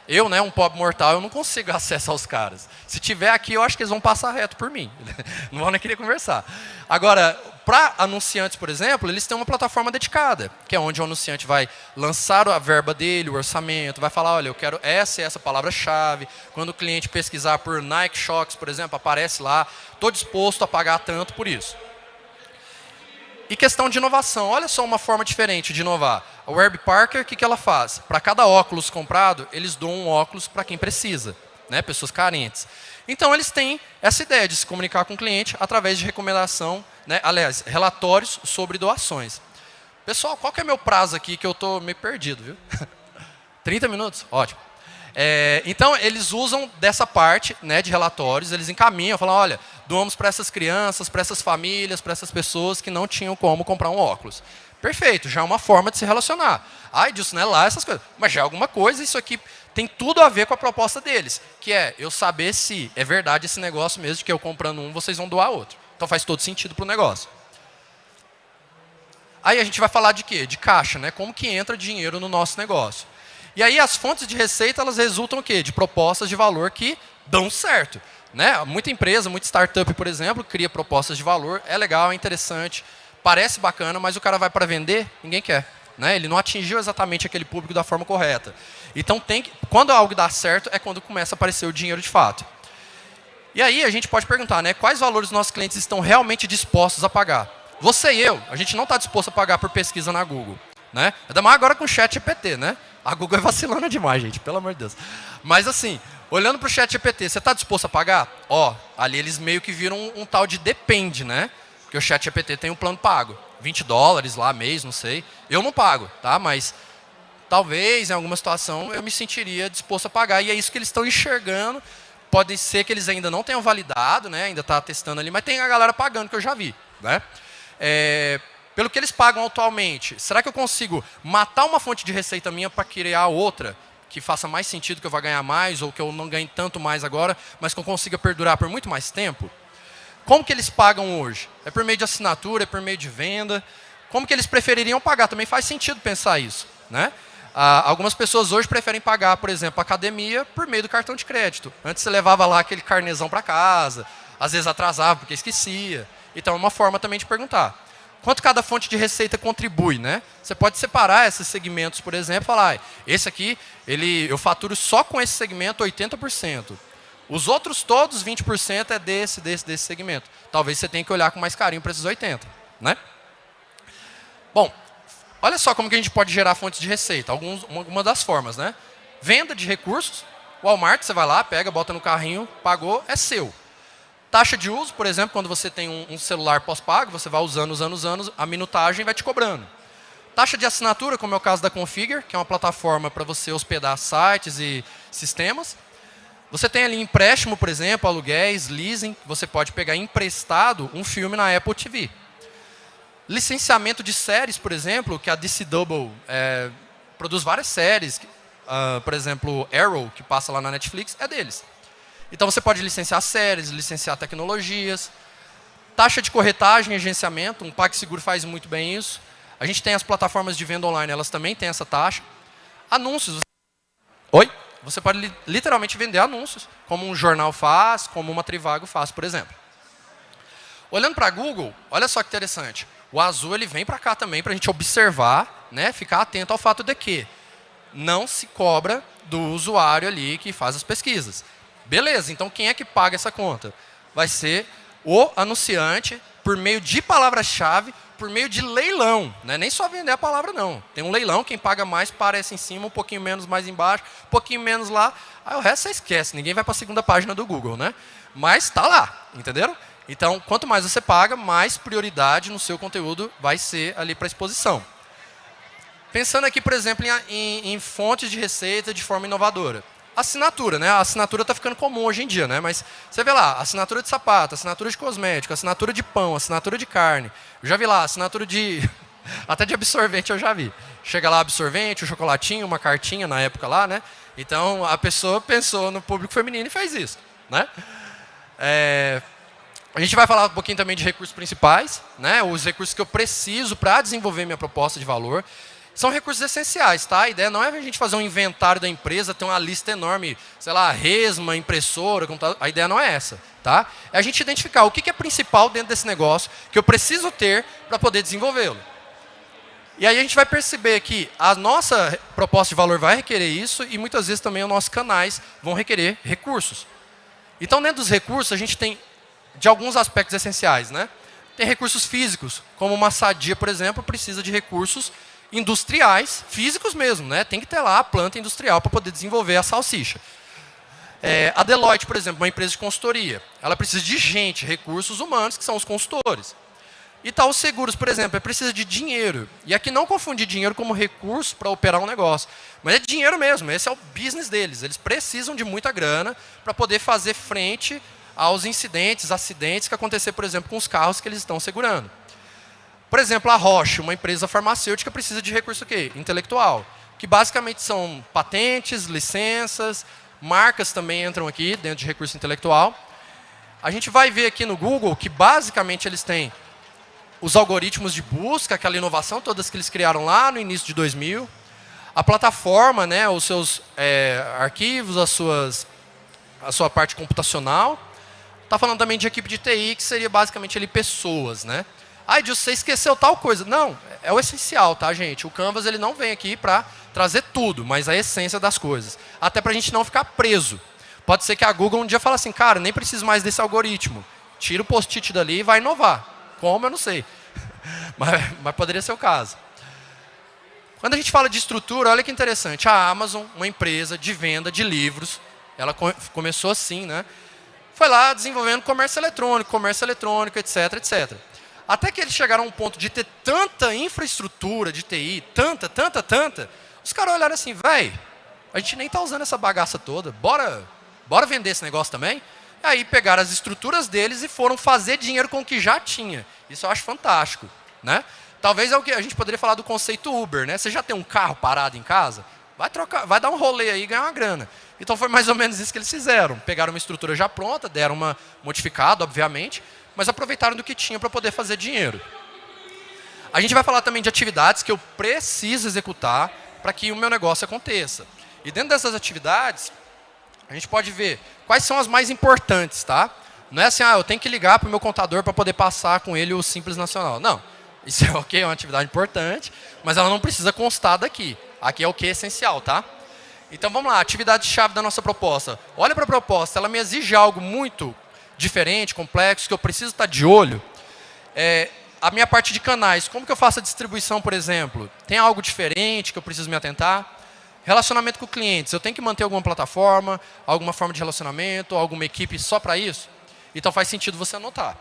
eu, né, um pobre mortal, eu não consigo acesso aos caras. Se tiver aqui, eu acho que eles vão passar reto por mim. Não vão nem querer conversar. Agora, para anunciantes, por exemplo, eles têm uma plataforma dedicada, que é onde o anunciante vai lançar a verba dele, o orçamento, vai falar, olha, eu quero essa e essa palavra-chave. Quando o cliente pesquisar por Nike Shox, por exemplo, aparece lá, estou disposto a pagar tanto por isso. E questão de inovação, olha só uma forma diferente de inovar. A Warby Parker, o que ela faz? Para cada óculos comprado, eles doam um óculos para quem precisa, né? Pessoas carentes. Então, eles têm essa ideia de se comunicar com o cliente através de recomendação, né? Aliás, relatórios sobre doações. Pessoal, qual que é meu prazo aqui que eu estou meio perdido, viu? 30 minutos? Ótimo. Então, eles usam dessa parte, né, de relatórios, eles encaminham, falam, olha, doamos para essas crianças, para essas famílias, para essas pessoas que não tinham como comprar um óculos. Perfeito, já é uma forma de se relacionar. Ai, disso não é lá, essas coisas. Mas já é alguma coisa, isso aqui tem tudo a ver com a proposta deles, que é eu saber se é verdade esse negócio mesmo, de que eu comprando um, vocês vão doar outro. Então faz todo sentido para o negócio. Aí a gente vai falar de quê? De caixa, né? Como que entra dinheiro no nosso negócio. E aí as fontes de receita, elas resultam o quê? De propostas de valor que dão certo, né? Muita empresa, muita startup, por exemplo, cria propostas de valor, é legal, é interessante, parece bacana, mas o cara vai para vender, ninguém quer, né? Ele não atingiu exatamente aquele público da forma correta. Então, quando algo dá certo, é quando começa a aparecer o dinheiro de fato. E aí a gente pode perguntar, né? Quais valores os nossos clientes estão realmente dispostos a pagar? Você e eu, a gente não está disposto a pagar por pesquisa na Google, né? Ainda mais agora com o ChatGPT, né? A Google é vacilando demais, gente, pelo amor de Deus. Mas assim, Olhando para o ChatGPT, você está disposto a pagar? Ó, ali eles meio que viram um tal de depende, né? Porque o ChatGPT tem um plano pago. $20 lá, mês, não sei. Eu não pago, tá? Mas talvez, em alguma situação, eu me sentiria disposto a pagar. E é isso que eles estão enxergando. Pode ser que eles ainda não tenham validado, né? Ainda está testando ali, mas tem a galera pagando, que eu já vi, né? Pelo que eles pagam atualmente, será que eu consigo matar uma fonte de receita minha para criar outra que faça mais sentido, que eu vá ganhar mais, ou que eu não ganhe tanto mais agora, mas que eu consiga perdurar por muito mais tempo? Como que eles pagam hoje? É por meio de assinatura, é por meio de venda? Como que eles prefeririam pagar? Também faz sentido pensar isso, né? Algumas pessoas hoje preferem pagar, por exemplo, a academia por meio do cartão de crédito. Antes você levava lá aquele carnezão para casa, às vezes atrasava porque esquecia. Então é uma forma também de perguntar. Quanto cada fonte de receita contribui, né? Você pode separar esses segmentos, por exemplo, e falar, esse aqui, eu faturo só com esse segmento 80%. Os outros todos, 20% é desse segmento. Talvez você tenha que olhar com mais carinho para esses 80%, né? Bom, olha só como que a gente pode gerar fontes de receita. Uma das formas, né? Venda de recursos. Walmart, você vai lá, pega, bota no carrinho, pagou, é seu. Taxa de uso, por exemplo, quando você tem um celular pós-pago, você vai usando, a minutagem vai te cobrando. Taxa de assinatura, como é o caso da Configure, que é uma plataforma para você hospedar sites e sistemas. Você tem ali empréstimo, por exemplo, aluguéis, leasing. Você pode pegar emprestado um filme na Apple TV. Licenciamento de séries, por exemplo, que a DC Double produz várias séries. Por exemplo, Arrow, que passa lá na Netflix, é deles. Então você pode licenciar séries, licenciar tecnologias. Taxa de corretagem e agenciamento, um PagSeguro faz muito bem isso. A gente tem as plataformas de venda online, elas também têm essa taxa. Anúncios. Oi? Você pode literalmente vender anúncios, como um jornal faz, como uma Trivago faz, por exemplo. Olhando para a Google, olha só que interessante. O azul ele vem para cá também para a gente observar, né, ficar atento ao fato de que não se cobra do usuário ali que faz as pesquisas. Beleza, então quem é que paga essa conta? Vai ser o anunciante por meio de palavra-chave, por meio de leilão. Não é nem só vender a palavra, não. Tem um leilão, quem paga mais aparece em cima, um pouquinho menos mais embaixo, um pouquinho menos lá. Aí o resto você esquece, ninguém vai para a segunda página do Google, né? Mas está lá, entenderam? Então, quanto mais você paga, mais prioridade no seu conteúdo vai ser ali para exposição. Pensando aqui, por exemplo, em fontes de receita de forma inovadora. Assinatura, né? A assinatura está ficando comum hoje em dia, né? Mas você vê lá, assinatura de sapato, assinatura de cosmético, assinatura de pão, assinatura de carne. Eu já vi lá, assinatura de... até de absorvente eu já vi. Chega lá absorvente, um chocolatinho, uma cartinha na época lá, né? Então a pessoa pensou no público feminino e fez isso, né? A gente vai falar um pouquinho também de recursos principais, né? Os recursos que eu preciso para desenvolver minha proposta de valor. São recursos essenciais, tá? A ideia não é a gente fazer um inventário da empresa, ter uma lista enorme, sei lá, resma, impressora, computador. A ideia não é essa, tá? É a gente identificar o que é principal dentro desse negócio que eu preciso ter para poder desenvolvê-lo. E aí a gente vai perceber que a nossa proposta de valor vai requerer isso e muitas vezes também os nossos canais vão requerer recursos. Então, dentro dos recursos, a gente tem de alguns aspectos essenciais, né? Tem recursos físicos, como uma Sadia, por exemplo, precisa de recursos industriais, físicos mesmo, né? Tem que ter lá a planta industrial para poder desenvolver a salsicha. A Deloitte, por exemplo, uma empresa de consultoria, ela precisa de gente, recursos humanos, que são os consultores. E os seguros, por exemplo, precisa de dinheiro. E aqui não confundir dinheiro como recurso para operar um negócio. Mas é dinheiro mesmo, esse é o business deles. Eles precisam de muita grana para poder fazer frente aos incidentes, acidentes que acontecer, por exemplo, com os carros que eles estão segurando. Por exemplo, a Roche, uma empresa farmacêutica, precisa de recurso o quê? Intelectual. Que basicamente são patentes, licenças, marcas também entram aqui dentro de recurso intelectual. A gente vai ver aqui no Google que basicamente eles têm os algoritmos de busca, aquela inovação todas que eles criaram lá no início de 2000. A plataforma, né, os seus arquivos, a sua parte computacional. Está falando também de equipe de TI, que seria basicamente ali pessoas, né? Edilson, você esqueceu tal coisa. Não, é o essencial, tá, gente? O Canvas ele não vem aqui para trazer tudo, mas a essência das coisas. Até para a gente não ficar preso. Pode ser que a Google um dia fale assim, cara, nem preciso mais desse algoritmo. Tira o post-it dali e vai inovar. Como, eu não sei. mas poderia ser o caso. Quando a gente fala de estrutura, olha que interessante. A Amazon, uma empresa de venda de livros, Ela começou assim, né? Foi lá desenvolvendo comércio eletrônico, etc, etc. Até que eles chegaram a um ponto de ter tanta infraestrutura de TI, tanta, os caras olharam assim, véi, a gente nem está usando essa bagaça toda, bora vender esse negócio também? Aí pegaram as estruturas deles e foram fazer dinheiro com o que já tinha. Isso eu acho fantástico, né? Talvez é o que a gente poderia falar do conceito Uber, né? Você já tem um carro parado em casa? Vai dar um rolê aí e ganhar uma grana. Então foi mais ou menos isso que eles fizeram. Pegaram uma estrutura já pronta, deram uma modificada, obviamente, mas aproveitaram do que tinha para poder fazer dinheiro. A gente vai falar também de atividades que eu preciso executar para que o meu negócio aconteça. E dentro dessas atividades, a gente pode ver quais são as mais importantes, tá? Não é assim, eu tenho que ligar para o meu contador para poder passar com ele o Simples Nacional. Não, isso é ok, é uma atividade importante, mas ela não precisa constar daqui. Aqui é o que é essencial, tá? Então vamos lá, atividade-chave da nossa proposta. Olha para a proposta, ela me exige algo muito diferente, complexo, que eu preciso estar de olho. A minha parte de canais, como que eu faço a distribuição, por exemplo? Tem algo diferente que eu preciso me atentar? Relacionamento com clientes, eu tenho que manter alguma plataforma, alguma forma de relacionamento, alguma equipe só para isso? Então faz sentido você anotar.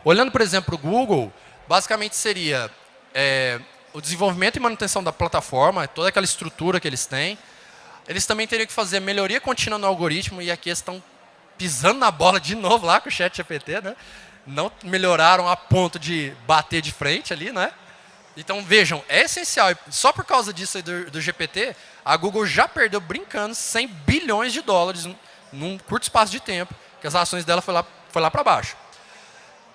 Olhando, por exemplo, o Google, basicamente seria o desenvolvimento e manutenção da plataforma, toda aquela estrutura que eles têm. Eles também teriam que fazer melhoria contínua no algoritmo, e aqui eles estão pisando na bola de novo lá com o ChatGPT, né? Não melhoraram a ponto de bater de frente ali, né? Então, vejam, é essencial. Só por causa disso aí do GPT, a Google já perdeu, brincando, 100 bilhões de dólares num curto espaço de tempo, que as ações dela foi lá para baixo.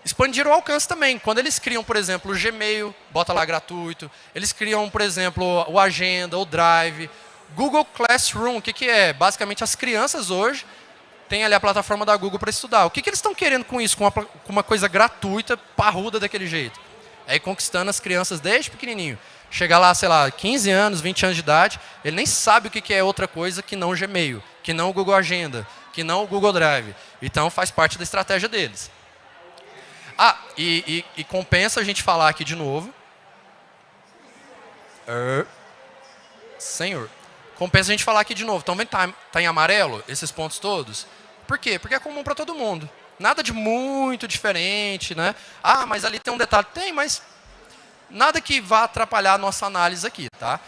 Expandiram o alcance também. Quando eles criam, por exemplo, o Gmail, bota lá gratuito. Eles criam, por exemplo, o Agenda, o Drive. Google Classroom, o que é? Basicamente, as crianças hoje têm ali a plataforma da Google para estudar. O que eles estão querendo com isso? Com uma coisa gratuita, parruda daquele jeito. Aí conquistando as crianças desde pequenininho. Chegar lá, sei lá, 15 anos, 20 anos de idade, ele nem sabe o que é outra coisa que não o Gmail, que não o Google Agenda, que não o Google Drive. Então, faz parte da estratégia deles. E compensa a gente falar aqui de novo. Senhor. Compensa a gente falar aqui de novo. Então, tá em amarelo esses pontos todos? Por quê? Porque é comum para todo mundo. Nada de muito diferente, né? Mas ali tem um detalhe. Tem, mas nada que vá atrapalhar a nossa análise aqui, tá?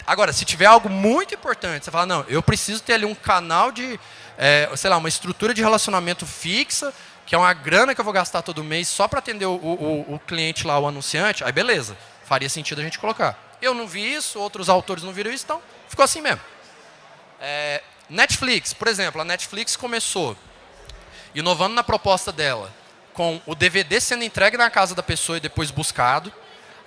Agora, se tiver algo muito importante, você fala, não, eu preciso ter ali um canal de, sei lá, uma estrutura de relacionamento fixa, que é uma grana que eu vou gastar todo mês só para atender o cliente lá, o anunciante, aí beleza, faria sentido a gente colocar. Eu não vi isso, outros autores não viram isso, então ficou assim mesmo. Netflix, por exemplo, a Netflix começou inovando na proposta dela, com o DVD sendo entregue na casa da pessoa e depois buscado.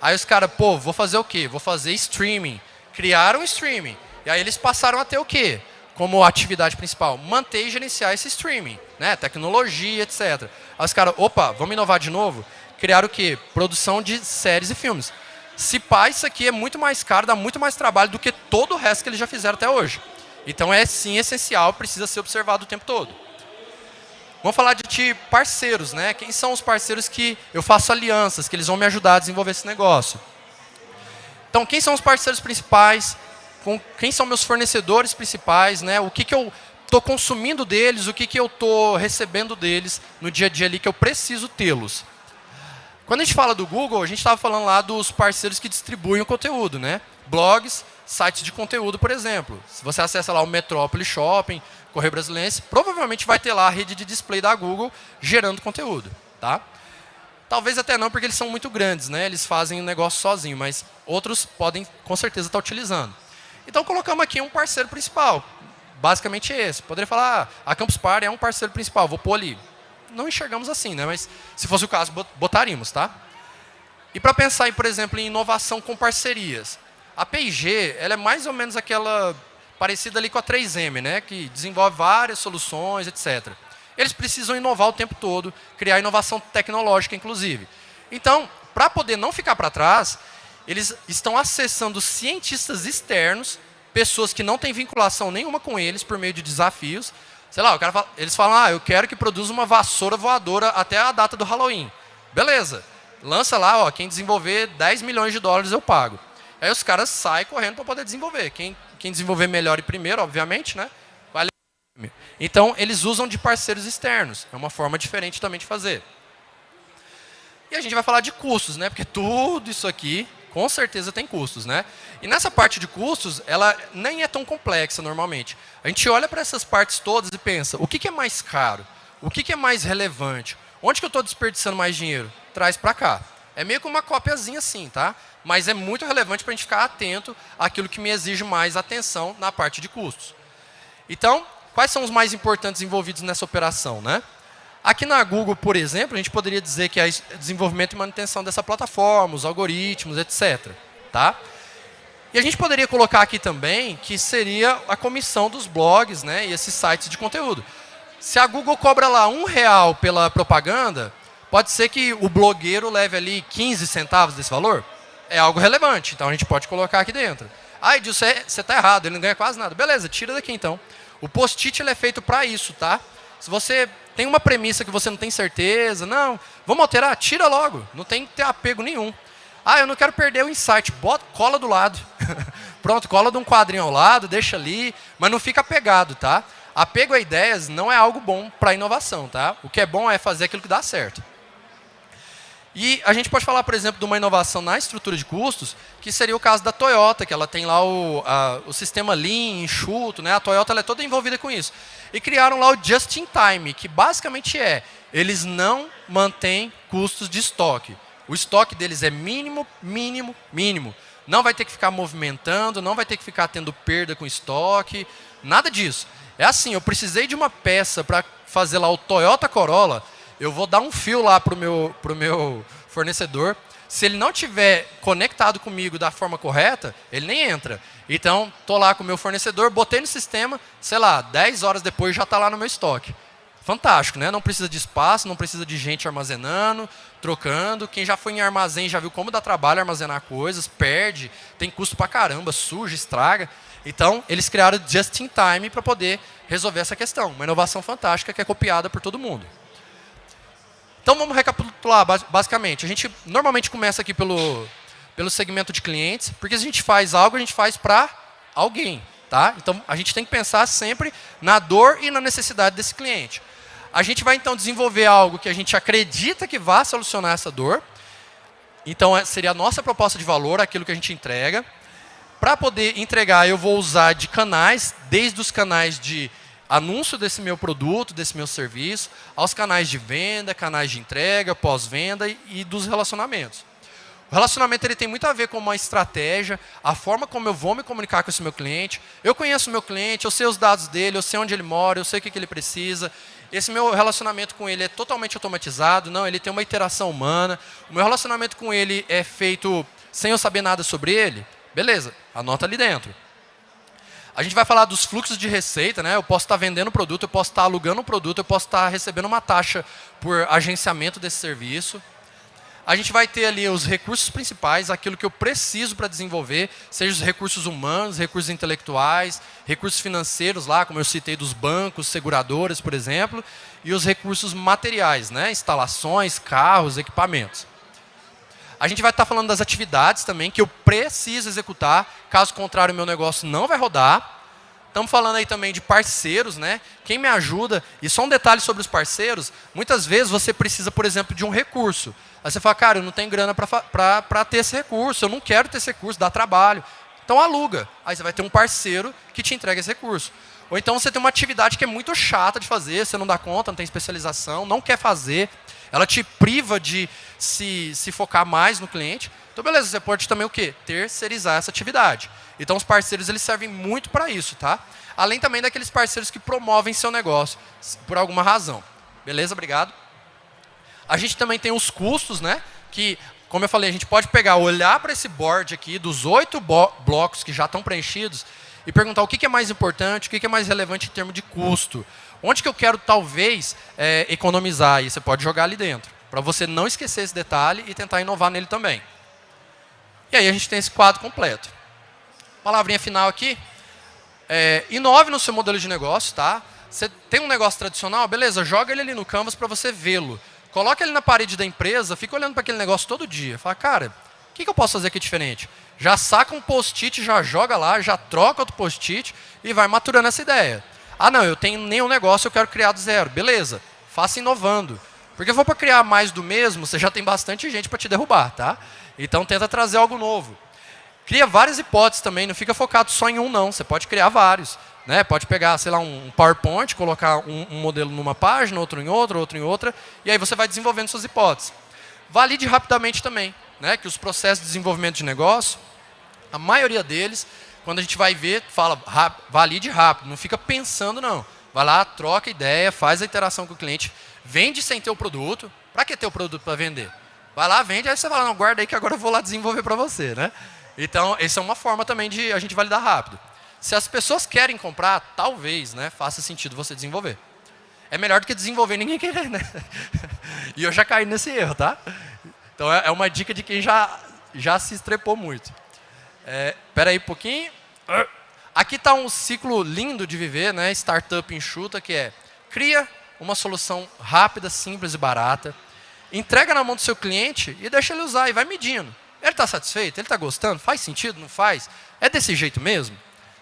Aí os caras, vou fazer o quê? Vou fazer streaming. Criaram streaming. E aí eles passaram a ter o quê? Como atividade principal? Manter e gerenciar esse streaming, né? Tecnologia, etc. Aí os caras, vamos inovar de novo? Criaram o quê? Produção de séries e filmes. Se pá, isso aqui é muito mais caro, dá muito mais trabalho do que todo o resto que eles já fizeram até hoje. Então é sim essencial, precisa ser observado o tempo todo. Vamos falar de parceiros, né? Quem são os parceiros que eu faço alianças, que eles vão me ajudar a desenvolver esse negócio? Então, quem são os parceiros principais? Quem são meus fornecedores principais, né? O que eu estou consumindo deles, o que eu estou recebendo deles no dia a dia ali que eu preciso tê-los. Quando a gente fala do Google, a gente estava falando lá dos parceiros que distribuem o conteúdo, né? Blogs, sites de conteúdo, por exemplo. Se você acessa lá o Metrópole Shopping, Correio Brasiliense, provavelmente vai ter lá a rede de display da Google gerando conteúdo, tá? Talvez até não, porque eles são muito grandes, né? Eles fazem o negócio sozinho, mas outros podem, com certeza, estar utilizando. Então, colocamos aqui um parceiro principal. Basicamente esse. Poderia falar, a Campus Party é um parceiro principal, vou pôr ali. Não enxergamos assim, né? Mas, se fosse o caso, botaríamos, tá? E para pensar, por exemplo, em inovação com parcerias. A P&G, ela é mais ou menos aquela parecida ali com a 3M, né? Que desenvolve várias soluções, etc. Eles precisam inovar o tempo todo, criar inovação tecnológica, inclusive. Então, para poder não ficar para trás, eles estão acessando cientistas externos, pessoas que não têm vinculação nenhuma com eles, por meio de desafios. Sei lá, eles falam, eu quero que produza uma vassoura voadora até a data do Halloween. Beleza, lança lá, quem desenvolver 10 milhões de dólares eu pago. Aí os caras saem correndo para poder desenvolver. Quem desenvolver melhor e primeiro, obviamente, né? Então, eles usam de parceiros externos. É uma forma diferente também de fazer. E a gente vai falar de custos, né? Porque tudo isso aqui, com certeza, tem custos, né? E nessa parte de custos, ela nem é tão complexa normalmente. A gente olha para essas partes todas e pensa, o que é mais caro? O que é mais relevante? Onde que eu estou desperdiçando mais dinheiro? Traz para cá. É meio que uma cópiazinha assim, tá? Mas é muito relevante para a gente ficar atento àquilo que me exige mais atenção na parte de custos. Então, quais são os mais importantes envolvidos nessa operação, né? Aqui na Google, por exemplo, a gente poderia dizer que é desenvolvimento e manutenção dessa plataforma, os algoritmos, etc. Tá? E a gente poderia colocar aqui também que seria a comissão dos blogs, né, e esses sites de conteúdo. Se a Google cobra lá R$1 pela propaganda, pode ser que o blogueiro leve ali 15 centavos desse valor. É algo relevante, então a gente pode colocar aqui dentro. Ah, Edilson, você está errado, ele não ganha quase nada. Beleza, tira daqui então. O post-it ele é feito para isso, tá? Se você tem uma premissa que você não tem certeza, não, vamos alterar, tira logo, não tem que ter apego nenhum. Ah, eu não quero perder o insight, bota, cola do lado. Pronto, cola de um quadrinho ao lado, deixa ali, mas não fica apegado, tá? Apego a ideias não é algo bom para inovação, tá? O que é bom é fazer aquilo que dá certo. E a gente pode falar, por exemplo, de uma inovação na estrutura de custos, que seria o caso da Toyota, que ela tem lá o sistema Lean, enxuto, né? A Toyota ela é toda envolvida com isso. E criaram lá o Just in Time, que basicamente eles não mantêm custos de estoque. O estoque deles é mínimo, mínimo, mínimo. Não vai ter que ficar movimentando, não vai ter que ficar tendo perda com estoque, nada disso. É assim, eu precisei de uma peça para fazer lá o Toyota Corolla, eu vou dar um fio lá para o meu fornecedor. Se ele não estiver conectado comigo da forma correta, ele nem entra. Então, estou lá com o meu fornecedor, botei no sistema, sei lá, 10 horas depois já está lá no meu estoque. Fantástico, né? Não precisa de espaço, não precisa de gente armazenando, trocando. Quem já foi em armazém já viu como dá trabalho armazenar coisas, perde, tem custo pra caramba, suja, estraga. Então, eles criaram Just in Time para poder resolver essa questão. Uma inovação fantástica que é copiada por todo mundo. Então, vamos recapitular, basicamente. A gente normalmente começa aqui pelo segmento de clientes, porque se a gente faz algo, a gente faz para alguém. Tá? Então, a gente tem que pensar sempre na dor e na necessidade desse cliente. A gente vai, então, desenvolver algo que a gente acredita que vá solucionar essa dor. Então, seria a nossa proposta de valor, aquilo que a gente entrega. Para poder entregar, eu vou usar de canais, desde os canais de anúncio desse meu produto, desse meu serviço, aos canais de venda, canais de entrega, pós-venda e dos relacionamentos. O relacionamento ele tem muito a ver com uma estratégia, a forma como eu vou me comunicar com esse meu cliente. Eu conheço o meu cliente, eu sei os dados dele, eu sei onde ele mora, eu sei o que ele precisa. Esse meu relacionamento com ele é totalmente automatizado, não, ele tem uma interação humana. O meu relacionamento com ele é feito sem eu saber nada sobre ele. Beleza, anota ali dentro. A gente vai falar dos fluxos de receita, né? Eu posso estar vendendo o produto, eu posso estar alugando o produto, eu posso estar recebendo uma taxa por agenciamento desse serviço. A gente vai ter ali os recursos principais, aquilo que eu preciso para desenvolver, seja os recursos humanos, recursos intelectuais, recursos financeiros lá, como eu citei dos bancos, seguradoras, por exemplo, e os recursos materiais, né? Instalações, carros, equipamentos. A gente vai estar falando das atividades também que eu preciso executar, caso contrário o meu negócio não vai rodar. Estamos falando aí também de parceiros, né? Quem me ajuda, e só um detalhe sobre os parceiros, muitas vezes você precisa, por exemplo, de um recurso. Aí você fala, cara, eu não tenho grana para ter esse recurso, eu não quero ter esse recurso, dá trabalho. Então aluga. Aí você vai ter um parceiro que te entrega esse recurso. Ou então você tem uma atividade que é muito chata de fazer, você não dá conta, não tem especialização, não quer fazer, ela te priva de se focar mais no cliente. Então, beleza, você pode também o quê? Terceirizar essa atividade. Então, os parceiros eles servem muito para isso, tá? Além também daqueles parceiros que promovem seu negócio, por alguma razão. Beleza? Obrigado. A gente também tem os custos, né? Que, como eu falei, a gente pode pegar, olhar para esse board aqui, dos 8 blocos que já estão preenchidos, e perguntar o que é mais importante, o que é mais relevante em termos de custo. Onde que eu quero, talvez, economizar? E você pode jogar ali dentro, para você não esquecer esse detalhe e tentar inovar nele também. E aí a gente tem esse quadro completo. Palavrinha final aqui. Inove no seu modelo de negócio, tá? Você tem um negócio tradicional, beleza, joga ele ali no Canvas para você vê-lo. Coloca ele na parede da empresa, fica olhando para aquele negócio todo dia. Fala, cara, o que eu posso fazer aqui diferente? Já saca um post-it, já joga lá, já troca outro post-it e vai maturando essa ideia. Ah, não, eu tenho nenhum negócio, eu quero criar do zero. Beleza, faça inovando. Porque se for para criar mais do mesmo, você já tem bastante gente para te derrubar, tá? Então tenta trazer algo novo. Cria várias hipóteses também, não fica focado só em um não, você pode criar vários. Né? Pode pegar, sei lá, um PowerPoint, colocar um modelo numa página, outro em outra, e aí você vai desenvolvendo suas hipóteses. Valide rapidamente também, né? Que os processos de desenvolvimento de negócio, a maioria deles, quando a gente vai ver, fala, valide rápido, não fica pensando não. Vai lá, troca ideia, faz a interação com o cliente, vende sem ter o produto. Para que ter o produto para vender? Vai lá, vende, aí você fala, não, guarda aí que agora eu vou lá desenvolver para você. Né? Então, essa é uma forma também de a gente validar rápido. Se as pessoas querem comprar, talvez, né, faça sentido você desenvolver. É melhor do que desenvolver e ninguém querer, né? E eu já caí nesse erro, tá? Então, é uma dica de quem já se estrepou muito. Espera aí um pouquinho. Aqui está um ciclo lindo de viver, né? Startup enxuta, que é cria uma solução rápida, simples e barata, entrega na mão do seu cliente e deixa ele usar e vai medindo. Ele está satisfeito? Ele está gostando? Faz sentido? Não faz? É desse jeito mesmo?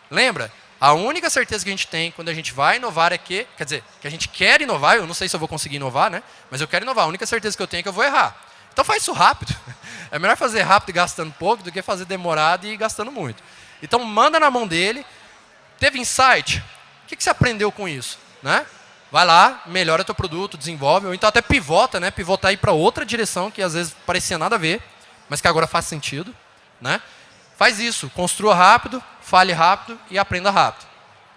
Lembra? A única certeza que a gente tem quando a gente vai inovar é que, quer dizer, que a gente quer inovar, eu não sei se eu vou conseguir inovar, né? Mas eu quero inovar, a única certeza que eu tenho é que eu vou errar. Então faz isso rápido. É melhor fazer rápido e gastando pouco do que fazer demorado e gastando muito. Então manda na mão dele. Teve insight? O que você aprendeu com isso? Né? Vai lá, melhora teu produto, desenvolve, ou então até pivota, né? Pivotar aí para outra direção que às vezes parecia nada a ver, mas que agora faz sentido. Né? Faz isso, construa rápido, fale rápido e aprenda rápido.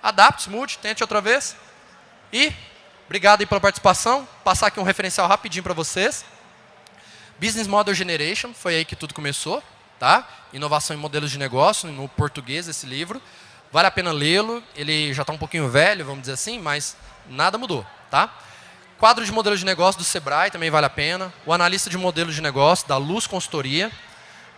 Adapte, mude, tente outra vez. E obrigado aí pela participação. Passar aqui um referencial rapidinho para vocês. Business Model Generation, foi aí que tudo começou. Tá? Inovação em modelos de negócio, no português esse livro. Vale a pena lê-lo, ele já está um pouquinho velho, vamos dizer assim, mas nada mudou. Tá? Quadro de modelo de negócio do Sebrae, também vale a pena. O analista de modelo de negócio, da Luz Consultoria.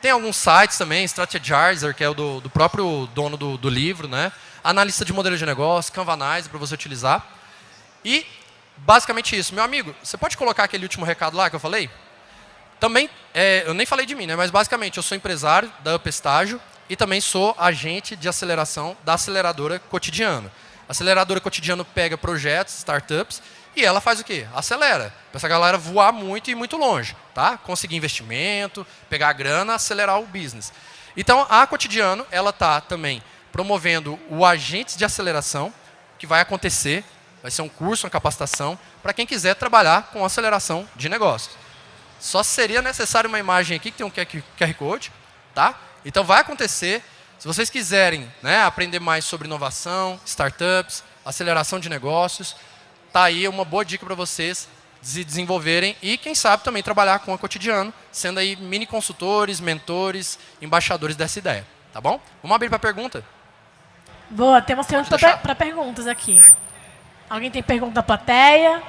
Tem alguns sites também, Strategizer, que é o do próprio dono do livro. Né? Analista de modelo de negócio, Canvanize, para você utilizar. E, basicamente isso. Meu amigo, você pode colocar aquele último recado lá que eu falei? Também, eu nem falei de mim, né? Mas basicamente eu sou empresário da Up Estágio e também sou agente de aceleração da Aceleradora Cotidiano. A Aceleradora Cotidiano pega projetos, startups, e ela faz o quê? Acelera. Para essa galera voar muito e muito longe. Tá? Conseguir investimento, pegar a grana, acelerar o business. Então, a Cotidiano ela está também promovendo o agente de aceleração, que vai acontecer, vai ser um curso, uma capacitação, para quem quiser trabalhar com aceleração de negócios. Só seria necessário uma imagem aqui que tem um QR Code, tá? Então vai acontecer. Se vocês quiserem, né, aprender mais sobre inovação, startups, aceleração de negócios, tá aí uma boa dica para vocês se desenvolverem e quem sabe também trabalhar com a Cotidiano, sendo aí mini consultores, mentores, embaixadores dessa ideia, tá bom? Vamos abrir para pergunta. Boa, temos tempo para perguntas aqui. Alguém tem pergunta da plateia?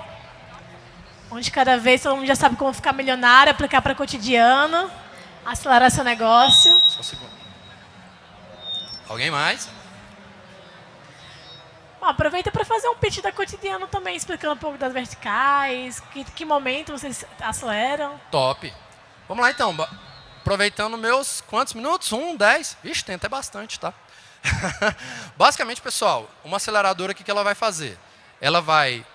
Onde cada vez todo mundo já sabe como ficar milionário, aplicar para cotidiano, acelerar seu negócio. Só um segundo. Alguém mais? Bom, aproveita para fazer um pitch da Cotidiano também, explicando um pouco das verticais, que momento vocês aceleram. Top. Vamos lá então. Aproveitando meus quantos minutos? 10? Vixe, tem até bastante, tá? Basicamente, pessoal, uma aceleradora, o que ela vai fazer? Ela vai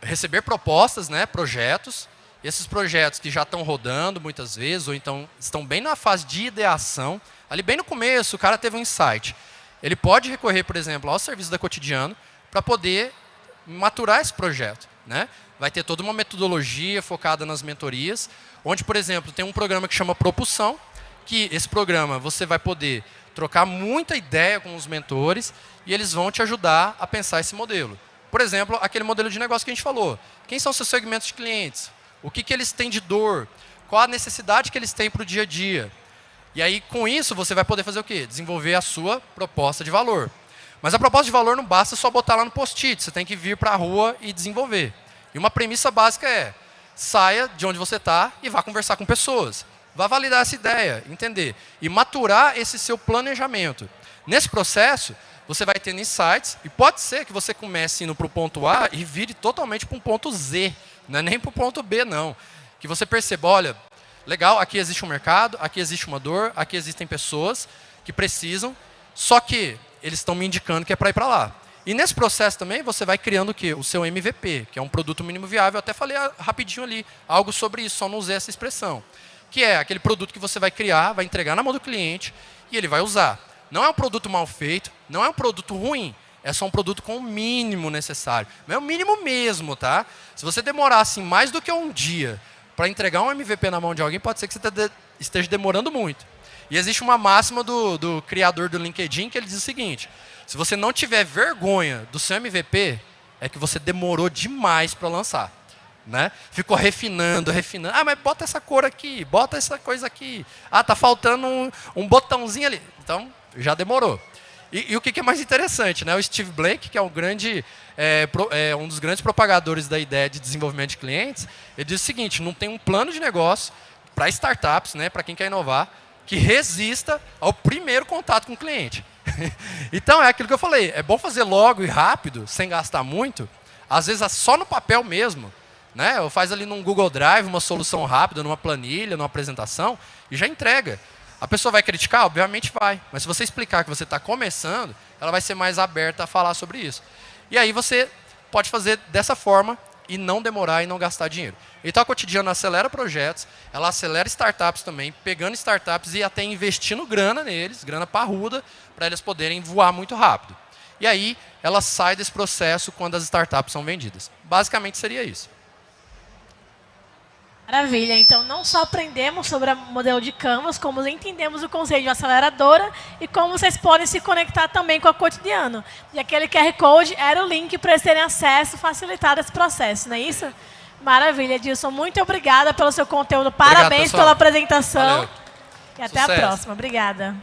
receber propostas, né, projetos. Esses projetos que já estão rodando muitas vezes, ou então estão bem na fase de ideação, ali bem no começo, o cara teve um insight. Ele pode recorrer, por exemplo, ao serviço da Cotidiano para poder maturar esse projeto. Né? Vai ter toda uma metodologia focada nas mentorias, onde, por exemplo, tem um programa que chama Propulsão, que esse programa você vai poder trocar muita ideia com os mentores e eles vão te ajudar a pensar esse modelo. Por exemplo, aquele modelo de negócio que a gente falou. Quem são os seus segmentos de clientes? O que eles têm de dor? Qual a necessidade que eles têm para o dia a dia? E aí, com isso, você vai poder fazer o quê? Desenvolver a sua proposta de valor. Mas a proposta de valor não basta só botar lá no post-it. Você tem que vir para a rua e desenvolver. E uma premissa básica é, saia de onde você está e vá conversar com pessoas. Vá validar essa ideia, entender. E maturar esse seu planejamento. Nesse processo, você vai tendo insights, e pode ser que você comece indo para o ponto A e vire totalmente para um ponto Z, não é nem para o ponto B, não. Que você perceba, olha, legal, aqui existe um mercado, aqui existe uma dor, aqui existem pessoas que precisam, só que eles estão me indicando que é para ir para lá. E nesse processo também você vai criando o quê? O seu MVP, que é um produto mínimo viável. Eu até falei rapidinho ali algo sobre isso, só não usei essa expressão. Que é aquele produto que você vai criar, vai entregar na mão do cliente e ele vai usar. Não é um produto mal feito, não é um produto ruim, é só um produto com o mínimo necessário. Mas é o mínimo mesmo, tá? Se você demorar assim, mais do que um dia para entregar um MVP na mão de alguém, pode ser que você esteja demorando muito. E existe uma máxima do criador do LinkedIn que ele diz o seguinte: se você não tiver vergonha do seu MVP, é que você demorou demais para lançar. Né? Ficou refinando. Ah, mas bota essa cor aqui, bota essa coisa aqui. Ah, tá faltando um botãozinho ali. Então, já demorou. E o que é mais interessante, né? O Steve Blank, que é um dos grandes propagadores da ideia de desenvolvimento de clientes, ele diz o seguinte: não tem um plano de negócio para startups, né, para quem quer inovar, que resista ao primeiro contato com o cliente. Então, é aquilo que eu falei, é bom fazer logo e rápido, sem gastar muito, às vezes só no papel mesmo, né? Ou faz ali num Google Drive, uma solução rápida, numa planilha, numa apresentação, e já entrega. A pessoa vai criticar? Obviamente vai, mas se você explicar que você está começando, ela vai ser mais aberta a falar sobre isso. E aí você pode fazer dessa forma e não demorar e não gastar dinheiro. Então a Cotidiano acelera projetos, ela acelera startups também, pegando startups e até investindo grana neles, grana parruda, para eles poderem voar muito rápido. E aí ela sai desse processo quando as startups são vendidas. Basicamente seria isso. Maravilha, então não só aprendemos sobre o modelo de Canvas, como entendemos o conceito de aceleradora e como vocês podem se conectar também com a Cotidiano. E aquele QR Code era o link para eles terem acesso, facilitar esse processo, não é isso? Maravilha, Edilson, muito obrigada pelo seu conteúdo, parabéns pela apresentação. Valeu. E até a próxima, obrigada.